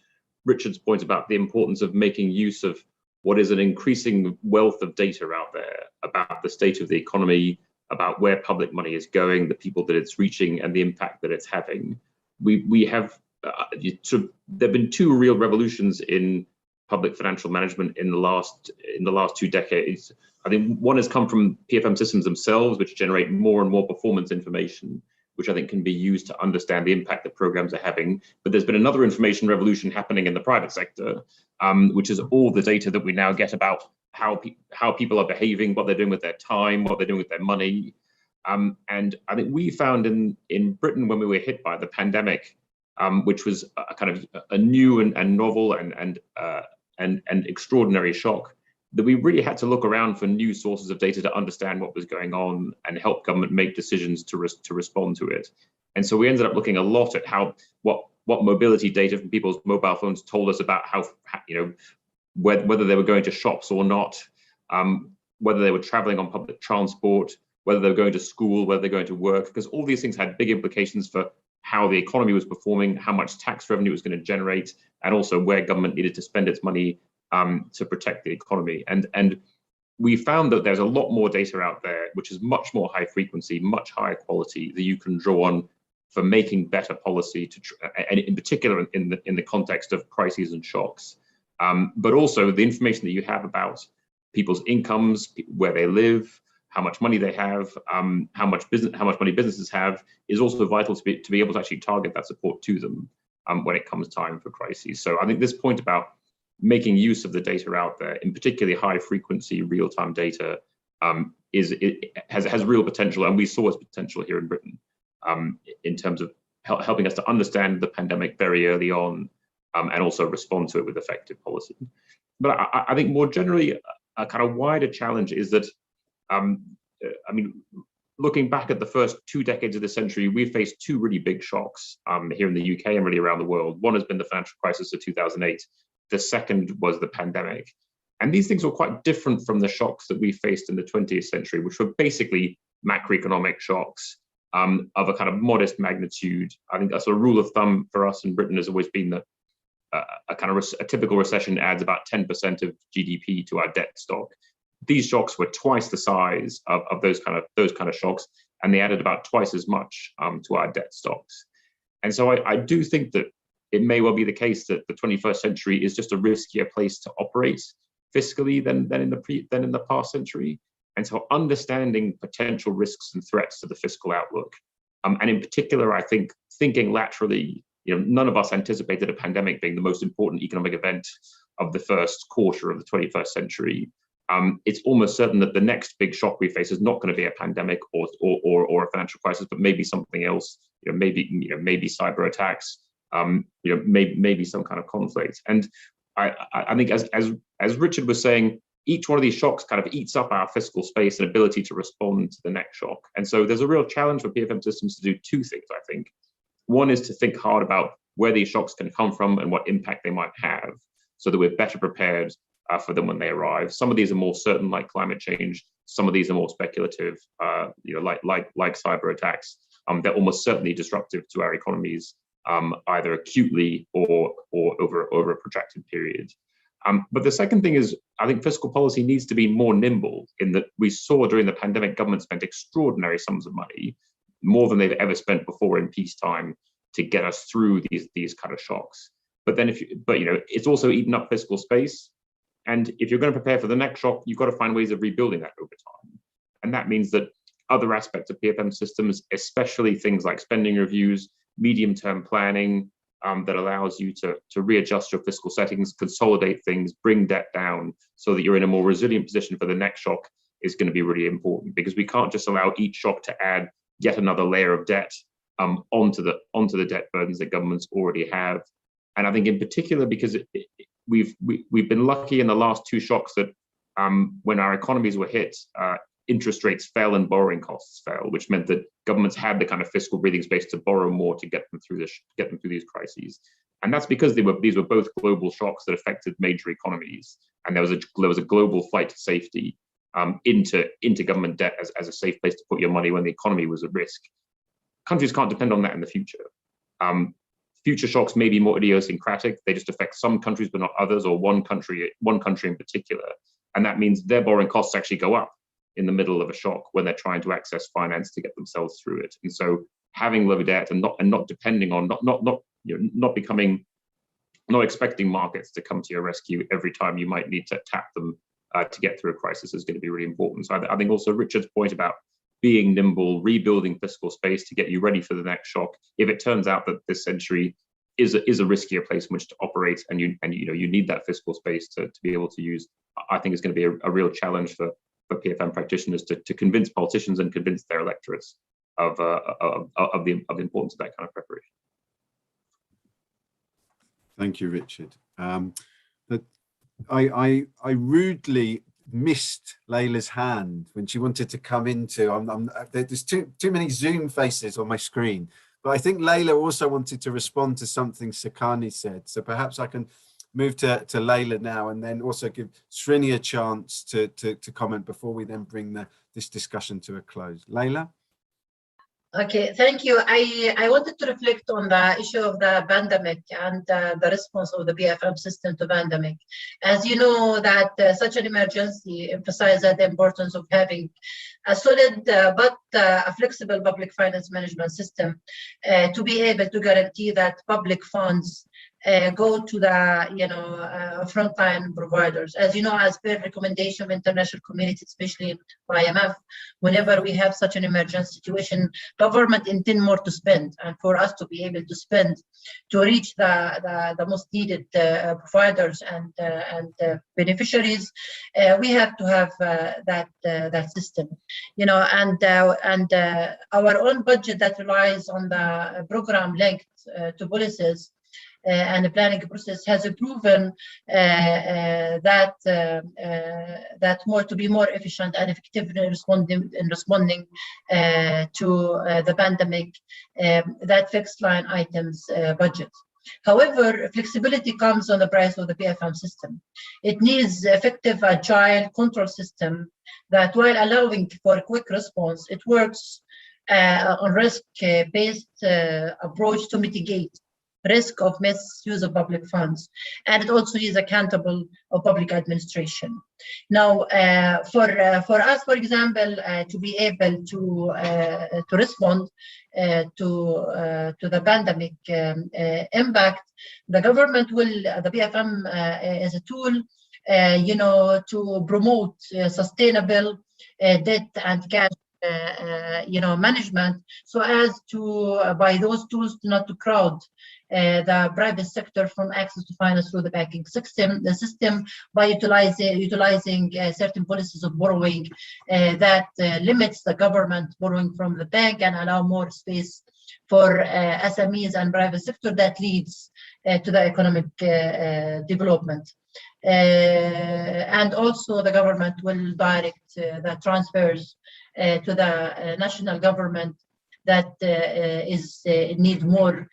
Richard's point about the importance of making use of what is an increasing wealth of data out there about the state of the economy, about where public money is going, the people that it's reaching, and the impact that it's having. We have, there have been two real revolutions in public financial management in the last 2 decades. I think one has come from PFM systems themselves, which generate more and more performance information, which I think can be used to understand the impact that programs are having. But there's been another information revolution happening in the private sector, which is all the data that we now get about how people are behaving, what they're doing with their time, what they're doing with their money. And I think we found in Britain, when we were hit by the pandemic, which was a kind of a new and novel and extraordinary shock, that we really had to look around for new sources of data to understand what was going on and help government make decisions to respond to it. And so we ended up looking a lot at what mobility data from people's mobile phones told us about how whether they were going to shops or not, whether they were traveling on public transport, whether they were going to school, whether they're going to work, because all these things had big implications for how the economy was performing, how much tax revenue it was going to generate, and also where government needed to spend its money to protect the economy. And we found that there's a lot more data out there, which is much more high frequency, much higher quality, that you can draw on for making better policy, and in particular in the context of crises and shocks. But also the information that you have about people's incomes, where they live, how much money they have, how much money businesses have, is also vital to be able to actually target that support to them when it comes time for crises. So I think this point about making use of the data out there, in particularly high frequency real-time data, has real potential, and we saw its potential here in Britain in terms of helping us to understand the pandemic very early on, and also respond to it with effective policy. But I think more generally, a kind of wider challenge is that, looking back at the first 2 decades of the century, we've faced 2 really big shocks here in the UK and really around the world. One has been the financial crisis of 2008. The second was the pandemic. And these things were quite different from the shocks that we faced in the 20th century, which were basically macroeconomic shocks of a kind of modest magnitude. I think a sort of rule of thumb for us in Britain has always been that a typical recession adds about 10% of GDP to our debt stock. These shocks were twice the size of those kind of shocks, and they added about twice as much to our debt stocks. And so I do think that it may well be the case that the 21st century is just a riskier place to operate fiscally than in the past century. And so understanding potential risks and threats to the fiscal outlook, and in particular, I think thinking laterally, none of us anticipated a pandemic being the most important economic event of the first quarter of the 21st century. It's almost certain that the next big shock we face is not going to be a pandemic or a financial crisis, but maybe something else. Maybe cyber attacks. Maybe some kind of conflict. And I think as Richard was saying, each one of these shocks kind of eats up our fiscal space and ability to respond to the next shock. And so there's a real challenge for PFM systems to do 2 things, I think. One is to think hard about where these shocks can come from and what impact they might have, so that we're better prepared for them when they arrive. Some of these are more certain, like climate change. Some of these are more speculative, like cyber attacks. They're almost certainly disruptive to our economies, either acutely or over a protracted period. But the second thing is, I think fiscal policy needs to be more nimble, in that we saw during the pandemic, government spent extraordinary sums of money, more than they've ever spent before in peacetime, to get us through these kind of shocks. but then it's also eaten up fiscal space. And if you're going to prepare for the next shock, you've got to find ways of rebuilding that over time. And that means that other aspects of PFM systems, especially things like spending reviews, medium-term planning, that allows you to readjust your fiscal settings, consolidate things, bring debt down so that you're in a more resilient position for the next shock, is going to be really important, because we can't just allow each shock to add yet another layer of debt onto the debt burdens that governments already have. And I think in particular, because we've been lucky in the last two shocks that when our economies were hit, interest rates fell and borrowing costs fell, which meant that governments had the kind of fiscal breathing space to borrow more to get them through these crises. And that's because these were both global shocks that affected major economies, and there was a global flight to safety into government debt as a safe place to put your money when the economy was at risk. Countries can't depend on that in the future. Future shocks may be more idiosyncratic; they just affect some countries but not others, or one country in particular, and that means their borrowing costs actually go up in the middle of a shock when they're trying to access finance to get themselves through it. And so having low debt and not depending on not expecting markets to come to your rescue every time you might need to tap them to get through a crisis is going to be really important. So I think also Richard's point about being nimble, rebuilding fiscal space to get you ready for the next shock, if it turns out that this century is a riskier place in which to operate, and you need that fiscal space to be able to use, I think it's going to be a real challenge for PFM practitioners to convince politicians and convince their electorates of the importance of that kind of preparation. Thank you, Richard. I rudely missed Layla's hand when she wanted to come into. There's too many Zoom faces on my screen, but I think Layla also wanted to respond to something Sakani said. So perhaps I can move to Layla now, and then also give Srini a chance to comment before we then bring this discussion to a close. Layla? Okay, thank you. I wanted to reflect on the issue of the pandemic and the response of the PFM system to pandemic. As you know, that such an emergency emphasizes the importance of having a solid but a flexible public finance management system to be able to guarantee that public funds go to the frontline providers. As you know, as per recommendation of international community, especially IMF, whenever we have such an emergency situation, government intend more to spend, and for us to be able to spend to reach the most needed providers and beneficiaries, we have to have that system, and our own budget that relies on the program linked to policies and the planning process has proven that more to be more efficient and effective in responding to the pandemic, that fixed line items budget. However, flexibility comes on the price of the PFM system. It needs effective, agile control system that, while allowing for a quick response, it works on risk-based approach to mitigate risk of misuse of public funds, and it also is accountable of public administration. Now, for us, for example, to be able to respond to the pandemic impact, the government the PFM is a tool, to promote sustainable debt and cash management, so as to by those tools not to crowd the private sector from access to finance through the banking system, by utilizing certain policies of borrowing that limits the government borrowing from the bank and allow more space for SMEs and private sector, that leads to the economic development. And also the government will direct the transfers to the national government that need more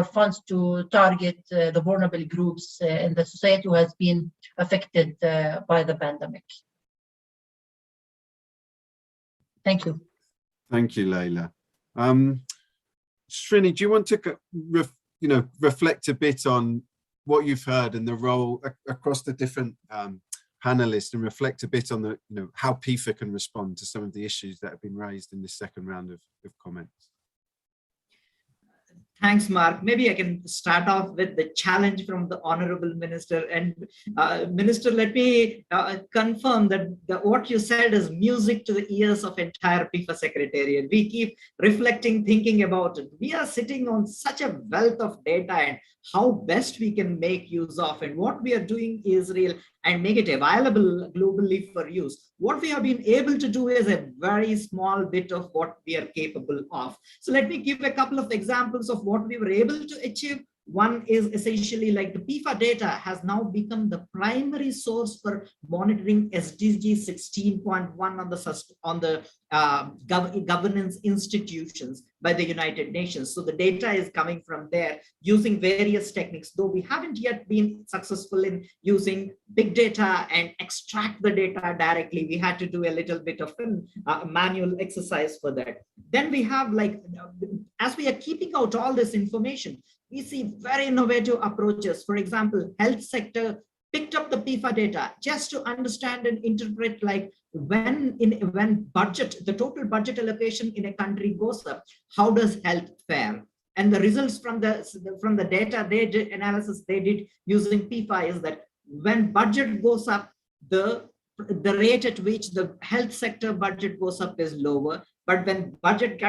funds to target the vulnerable groups in the society who has been affected by the pandemic. Thank you. Thank you, Layla. Srini, do you want to reflect a bit on what you've heard and the role across the different panelists, and reflect a bit on the how PEFA can respond to some of the issues that have been raised in this second round of comments? Thanks, Mark. Maybe I can start off with the challenge from the Honorable Minister. And Minister, let me confirm that what you said is music to the ears of entire PEFA Secretariat. We keep reflecting, thinking about it. We are sitting on such a wealth of data and how best we can make use of, and what we are doing is real and make it available globally for use. What we have been able to do is a very small bit of what we are capable of. So let me give a couple of examples of what we were able to achieve. One is essentially like the PEFA data has now become the primary source for monitoring SDG 16.1 on the governance institutions by the United Nations. So the data is coming from there using various techniques, though we haven't yet been successful in using big data and extract the data directly. We had to do a little bit of a manual exercise for that. Then we have, like, as we are keeping out all this information, we see very innovative approaches. For example, health sector picked up the PEFA data just to understand and interpret, like, when budget, the total budget allocation in a country goes up, how does health fare? And the results from the data they did, analysis they did using PEFA, is that when budget goes up, the rate at which the health sector budget goes up is lower. But when budget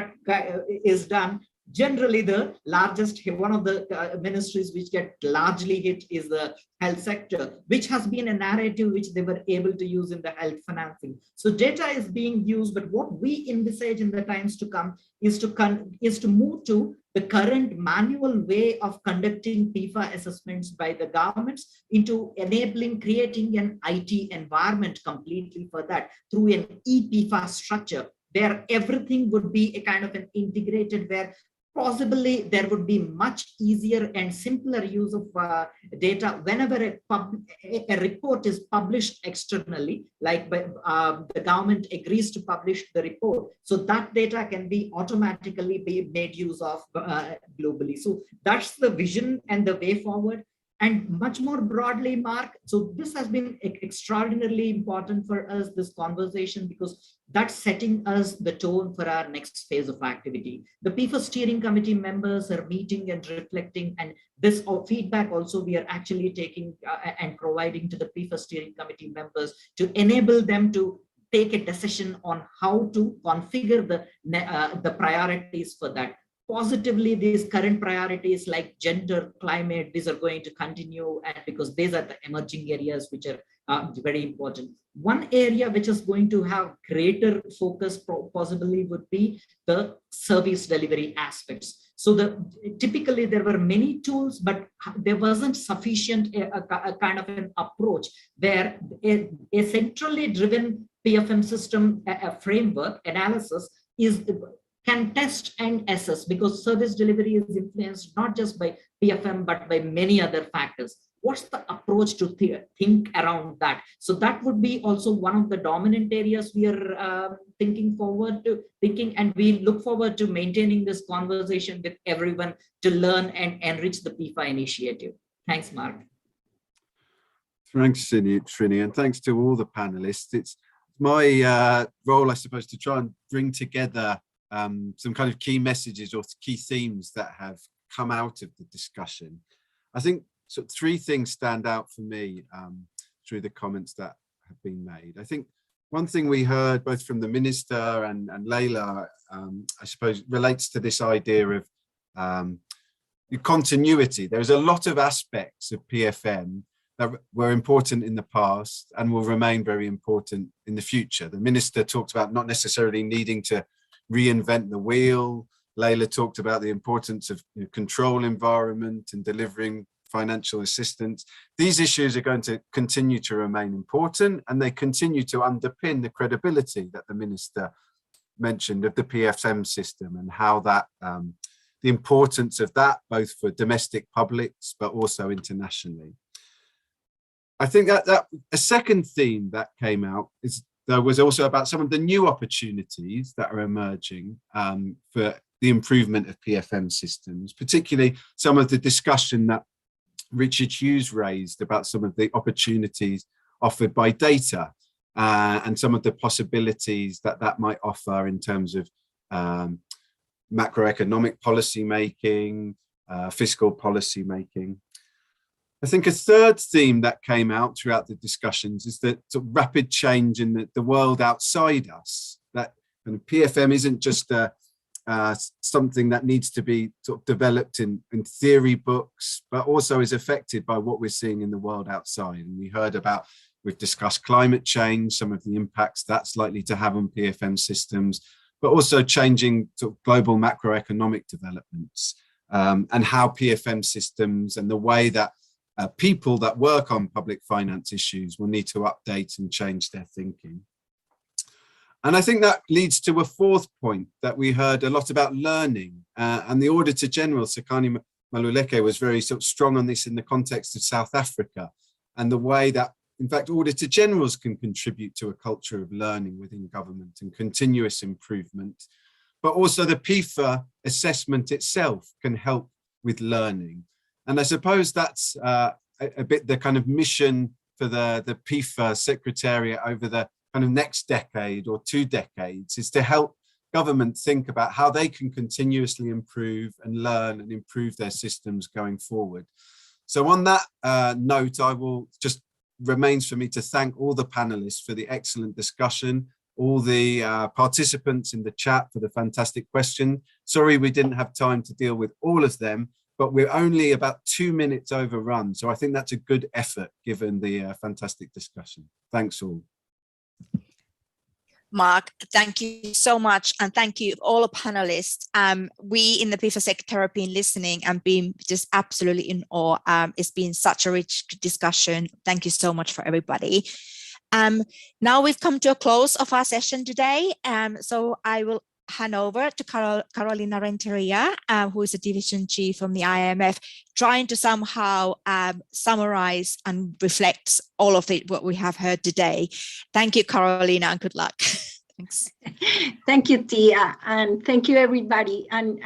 is done, generally the largest, one of the ministries which get largely hit is the health sector, which has been a narrative which they were able to use in the health financing. So data is being used, but what we envisage in the times to come is to move to the current manual way of conducting PEFA assessments by the governments into enabling, creating an IT environment completely for that through an e-PEFA structure, where everything would be a kind of an integrated, where possibly there would be much easier and simpler use of data whenever a report is published externally, like the government agrees to publish the report. So that data can be automatically be made use of globally. So that's the vision and the way forward. And much more broadly, Mark, so this has been extraordinarily important for us, this conversation, because that's setting us the tone for our next phase of activity. The PEFA steering committee members are meeting and reflecting, and this feedback also we are actually taking and providing to the PEFA steering committee members to enable them to take a decision on how to configure the priorities for that. Positively, these current priorities like gender, climate, these are going to continue, and because these are the emerging areas which are very important. One area which is going to have greater focus possibly would be the service delivery aspects. So typically there were many tools, but there wasn't sufficient a kind of an approach where a centrally driven PFM system, a framework analysis can test and assess, because service delivery is influenced not just by PFM, but by many other factors. What's the approach to think around that? So that would be also one of the dominant areas we are thinking, and we look forward to maintaining this conversation with everyone to learn and enrich the PEFA initiative. Thanks, Mark. Thanks, Srini, and thanks to all the panelists. It's my role, I suppose, to try and bring together some kind of key messages or key themes that have come out of the discussion. I think three things stand out for me through the comments that have been made. I think one thing we heard both from the Minister and Leila, I suppose, relates to this idea of continuity. There's a lot of aspects of PFM that were important in the past and will remain very important in the future. The Minister talked about not necessarily needing to reinvent the wheel. Leila talked about the importance of control environment and delivering financial assistance. These issues are going to continue to remain important, and they continue to underpin the credibility that the Minister mentioned of the PFM system, and how that the importance of that both for domestic publics but also internationally. I think that a second theme that came out is there was also about some of the new opportunities that are emerging for the improvement of PFM systems, particularly some of the discussion that Richard Hughes raised about some of the opportunities offered by data and some of the possibilities that might offer in terms of macroeconomic policy making, fiscal policy making. I think a third theme that came out throughout the discussions is that sort of rapid change in the world outside us, that kind of PFM isn't just something that needs to be sort of developed in theory books, but also is affected by what we're seeing in the world outside. And we've discussed climate change, some of the impacts that's likely to have on PFM systems, but also changing sort of global macroeconomic developments, and how PFM systems and the way that people that work on public finance issues will need to update and change their thinking. And I think that leads to a fourth point that we heard a lot about learning, and the Auditor General, Sekani Maluleke, was very sort of strong on this in the context of South Africa, and the way that, in fact, Auditor Generals can contribute to a culture of learning within government and continuous improvement. But also the PEFA assessment itself can help with learning. And I suppose that's a bit the kind of mission for the PEFA Secretariat over the kind of next decade or 2 decades, is to help government think about how they can continuously improve and learn and improve their systems going forward. So on that note, remains for me to thank all the panelists for the excellent discussion, all the participants in the chat for the fantastic question. Sorry we didn't have time to deal with all of them, but we're only about 2 minutes overrun. So I think that's a good effort given the fantastic discussion. Thanks all. Mark, thank you so much. And thank you all the panelists. We in the PEFA sector have been listening and been just absolutely in awe. It's been such a rich discussion. Thank you so much for everybody. Now we've come to a close of our session today. So I will hand over to Carolina Renteria, who is the division chief from the IMF, trying to somehow summarize and reflect all of what we have heard today. Thank you, Carolina, and good luck. Thanks. Thank you, Tia, and thank you, everybody. And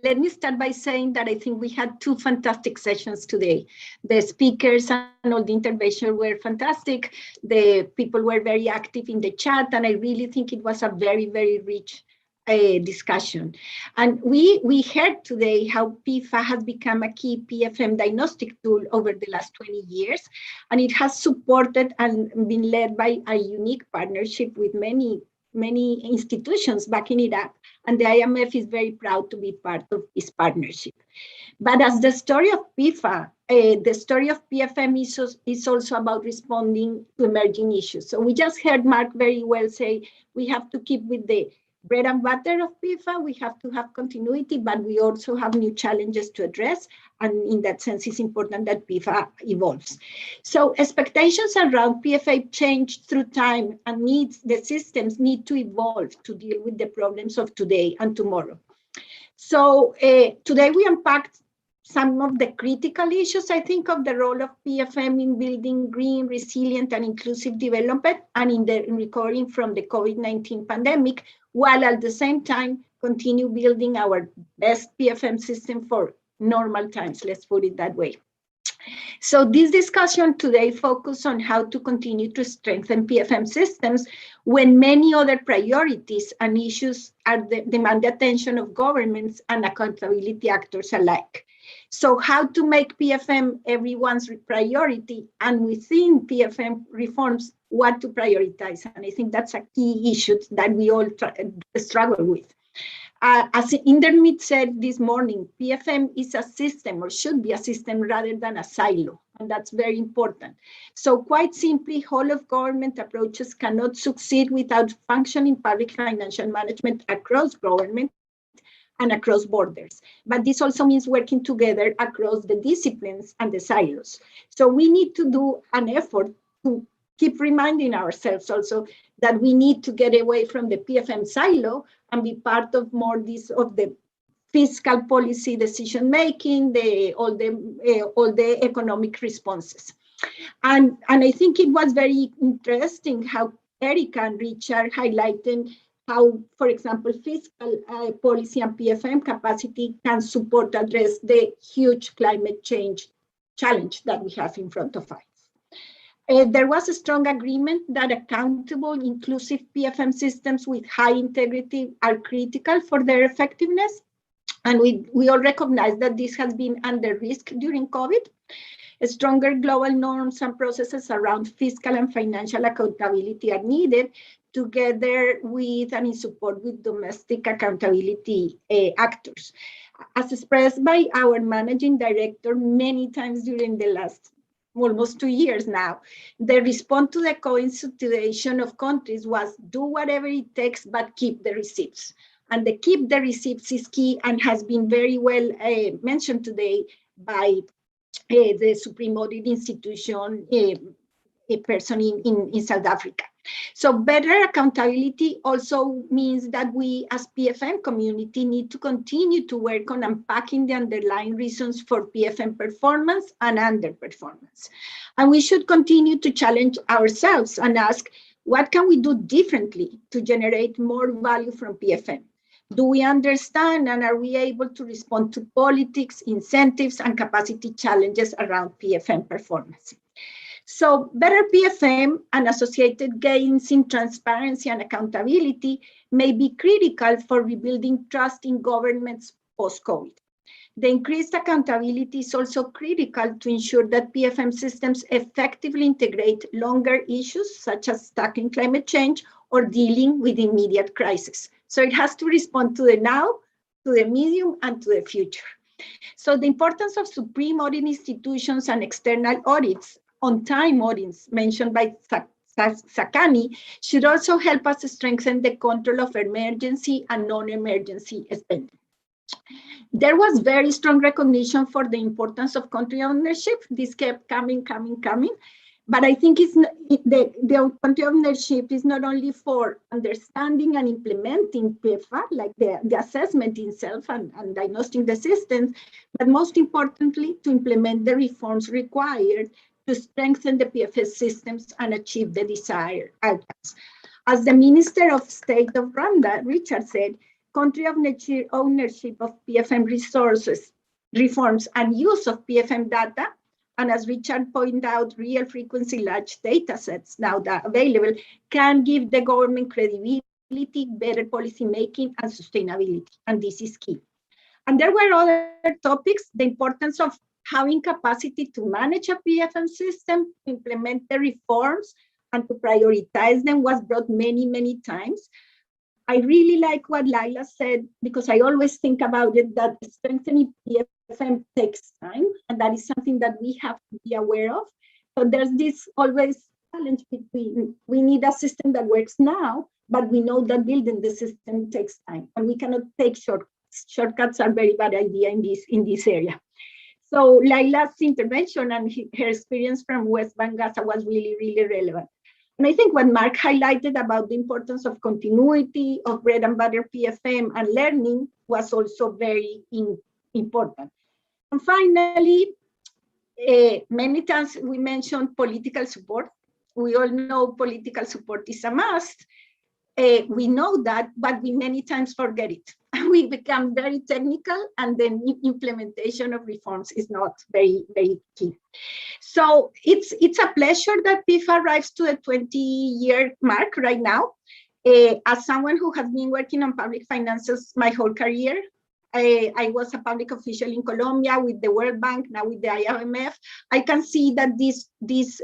let me start by saying that I think we had 2 fantastic sessions today. The speakers and all the interventions were fantastic. The people were very active in the chat, and I really think it was a very, very rich discussion. And we heard today how PEFA has become a key PFM diagnostic tool over the last 20 years, and it has supported and been led by a unique partnership with many institutions backing it up, and the IMF is very proud to be part of this partnership. But as the story of PEFA, the story of PFM is also about responding to emerging issues. So we just heard Mark very well say we have to keep with the bread and butter of PEFA, we have to have continuity, but we also have new challenges to address. And in that sense, it's important that PEFA evolves. So expectations around PFA change through time, and the systems need to evolve to deal with the problems of today and tomorrow. So today we unpacked some of the critical issues, I think, of the role of PFM in building green, resilient, and inclusive development, and in recovering from the COVID-19 pandemic, while at the same time continue building our best PFM system for normal times, let's put it that way. So this discussion today focuses on how to continue to strengthen PFM systems when many other priorities and issues demand the attention of governments and accountability actors alike. So how to make PFM everyone's priority, and within PFM reforms, what to prioritize. And I think that's a key issue that we all struggle with. As Indermit said this morning, PFM is a system, or should be a system, rather than a silo, and that's very important. So quite simply, whole of government approaches cannot succeed without functioning public financial management across government and across borders. But this also means working together across the disciplines and the silos. So we need to do an effort to keep reminding ourselves also that we need to get away from the PFM silo and be part of more of the fiscal policy decision making, all the economic responses. And I think it was very interesting how Erica and Richard highlighted how, for example, fiscal policy and PFM capacity can support address the huge climate change challenge that we have in front of us. There was a strong agreement that accountable, inclusive PFM systems with high integrity are critical for their effectiveness. And we all recognize that this has been under risk during COVID. Stronger global norms and processes around fiscal and financial accountability are needed, together with and in support with domestic accountability actors. As expressed by our managing director many times during the last almost 2 years now, the response to the COVID situation of countries was do whatever it takes, but keep the receipts. And the keep the receipts is key and has been very well mentioned today by the Supreme Audit Institution, a person in South Africa. So better accountability also means that we as PFM community need to continue to work on unpacking the underlying reasons for PFM performance and underperformance. And we should continue to challenge ourselves and ask, what can we do differently to generate more value from PFM? Do we understand and are we able to respond to politics, incentives, and capacity challenges around PFM performance? So better PFM and associated gains in transparency and accountability may be critical for rebuilding trust in governments post-COVID. The increased accountability is also critical to ensure that PFM systems effectively integrate longer issues such as tackling climate change or dealing with immediate crisis. So it has to respond to the now, to the medium, and to the future. So the importance of supreme audit institutions and external audits, on-time audits mentioned by Sakani, should also help us strengthen the control of emergency and non-emergency spending. There was very strong recognition for the importance of country ownership. This kept coming. But I think the country ownership is not only for understanding and implementing PEFA, like the assessment itself and diagnosing the systems, but most importantly, to implement the reforms required to strengthen the PFS systems and achieve the desired outcomes. As the Minister of State of Rwanda, Richard, said, country ownership of PFM resources, reforms, and use of PFM data, and as Richard pointed out, real frequency large data sets now that available can give the government credibility, better policy making, and sustainability, and this is key. And there were other topics, the importance of having capacity to manage a PFM system, implement the reforms, and to prioritize them was brought many times. I really like what Laila said, because I always think about it, that strengthening PFM takes time, and that is something that we have to be aware of. So there's this always challenge between, we need a system that works now, but we know that building the system takes time, and we cannot take shortcuts. Shortcuts are a very bad idea in this area. So Laila's intervention and her experience from West Bangasa was really relevant. And I think what Mark highlighted about the importance of continuity of bread and butter PFM and learning was also very important. And finally, many times we mentioned political support. We all know political support is a must. We know that, but we many times forget it. We become very technical, and then implementation of reforms is not very key. So it's a pleasure that PEFA arrives to the 20-year mark right now. As someone who has been working on public finances my whole career, I was a public official in Colombia with the World Bank, now with the IMF. I can see that this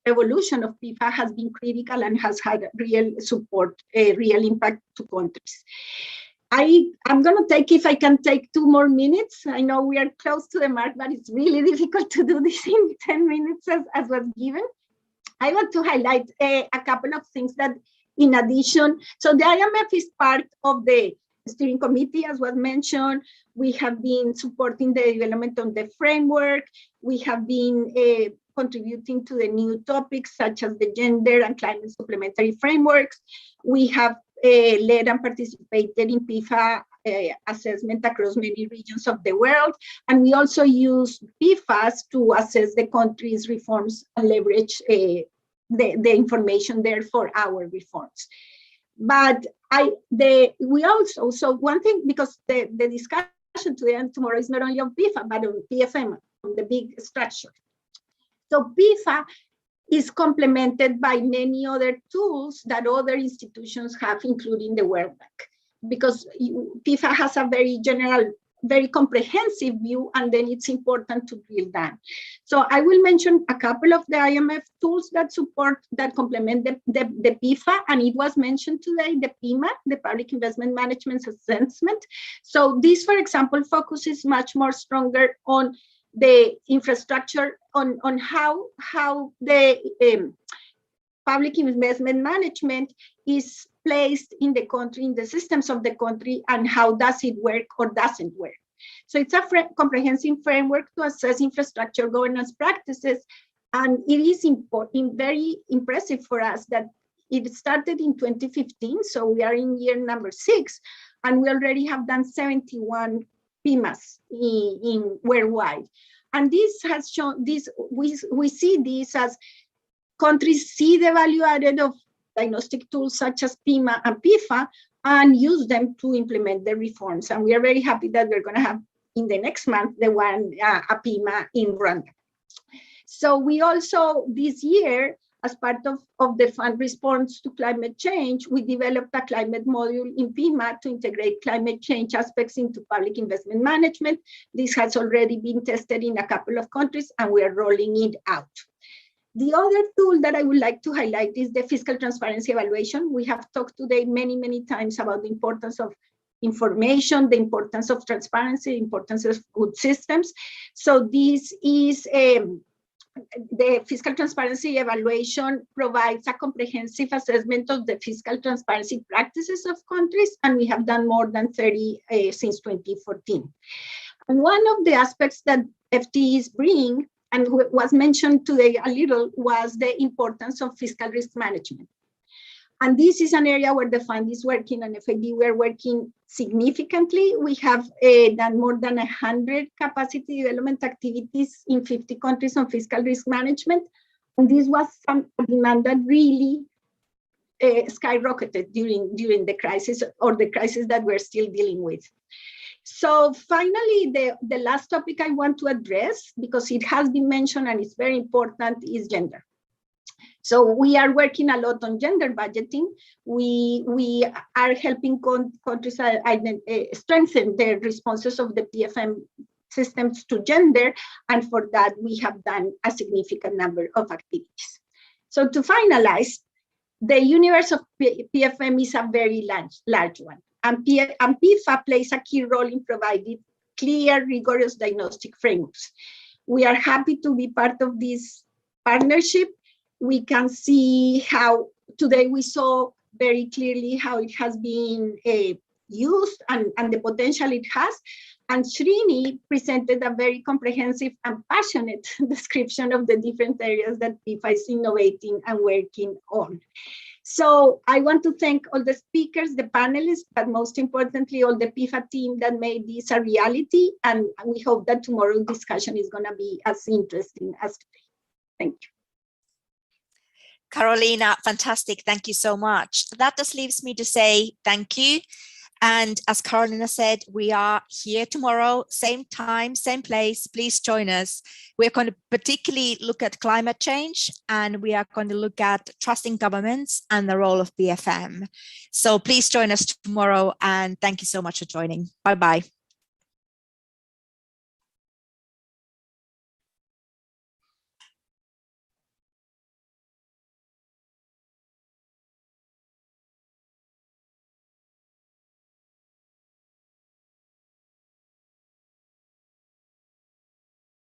evolution of PEFA has been critical and has had real support, real impact to countries. I'm going to take, if I can take 2 more minutes. I know we are close to the mark, but it's really difficult to do this in 10 minutes as was given. I want to highlight a couple of things that in addition, so the IMF is part of the steering committee, as was mentioned. We have been supporting the development of the framework. We have been contributing to the new topics such as the gender and climate supplementary frameworks. We have led and participated in PEFA assessment across many regions of the world. And we also use PEFAs to assess the country's reforms and leverage the information there for our reforms. But we also, so one thing, because the discussion today and tomorrow is not only on PEFA, but on PFM, on the big structure. So PEFA is complemented by many other tools that other institutions have, including the World Bank, because PEFA has a very general very comprehensive view, and then it's important to drill down. So I will mention a couple of the IMF tools that support, that complement the PEFA, and it was mentioned today, the PIMA, the Public Investment Management Assessment. So this, for example, focuses much more stronger on the infrastructure, on how the public investment management is placed in the country, in the systems of the country, and how does it work or doesn't work. So it's a comprehensive framework to assess infrastructure governance practices. And it is very impressive for us that it started in 2015. So we are in year number 6, and we already have done 71 PIMAs in worldwide. And this has shown this, we see this as countries see the value added of diagnostic tools such as PIMA and PEFA and use them to implement the reforms. And we are very happy that we're going to have in the next month a PIMA in Rwanda. So we also, this year, as part of the fund response to climate change, we developed a climate module in PIMA to integrate climate change aspects into public investment management. This has already been tested in a couple of countries, and we are rolling it out. The other tool that I would like to highlight is the fiscal transparency evaluation. We have talked today many times about the importance of information, the importance of transparency, the importance of good systems. So this is the fiscal transparency evaluation provides a comprehensive assessment of the fiscal transparency practices of countries, and we have done more than 30 since 2014. And one of the aspects that FTEs bring, and was mentioned today a little, was the importance of fiscal risk management. And this is an area where the fund is working, and FID, we're working significantly. We have done more than 100 capacity development activities in 50 countries on fiscal risk management. And this was some demand that really skyrocketed during the crisis, or the crisis that we're still dealing with. So finally, the last topic I want to address, because it has been mentioned and it's very important, is gender. So we are working a lot on gender budgeting. We are helping countries strengthen their responses of the PFM systems to gender, and for that we have done a significant number of activities. So to finalize, the universe of PFM is a very large one. And PEFA plays a key role in providing clear, rigorous diagnostic frameworks. We are happy to be part of this partnership. We can see how today we saw very clearly how it has been used and the potential it has. And Srini presented a very comprehensive and passionate description of the different areas that PEFA is innovating and working on. So I want to thank all the speakers, the panelists, but most importantly, all the PEFA team that made this a reality. And we hope that tomorrow's discussion is going to be as interesting as today. Thank you. Carolina, fantastic. Thank you so much. That just leaves me to say thank you. And as Carolina said, we are here tomorrow, same time, same place. Please join us. We're going to particularly look at climate change, and we are going to look at trusting governments and the role of PFM. So please join us tomorrow, and thank you so much for joining. Bye-bye.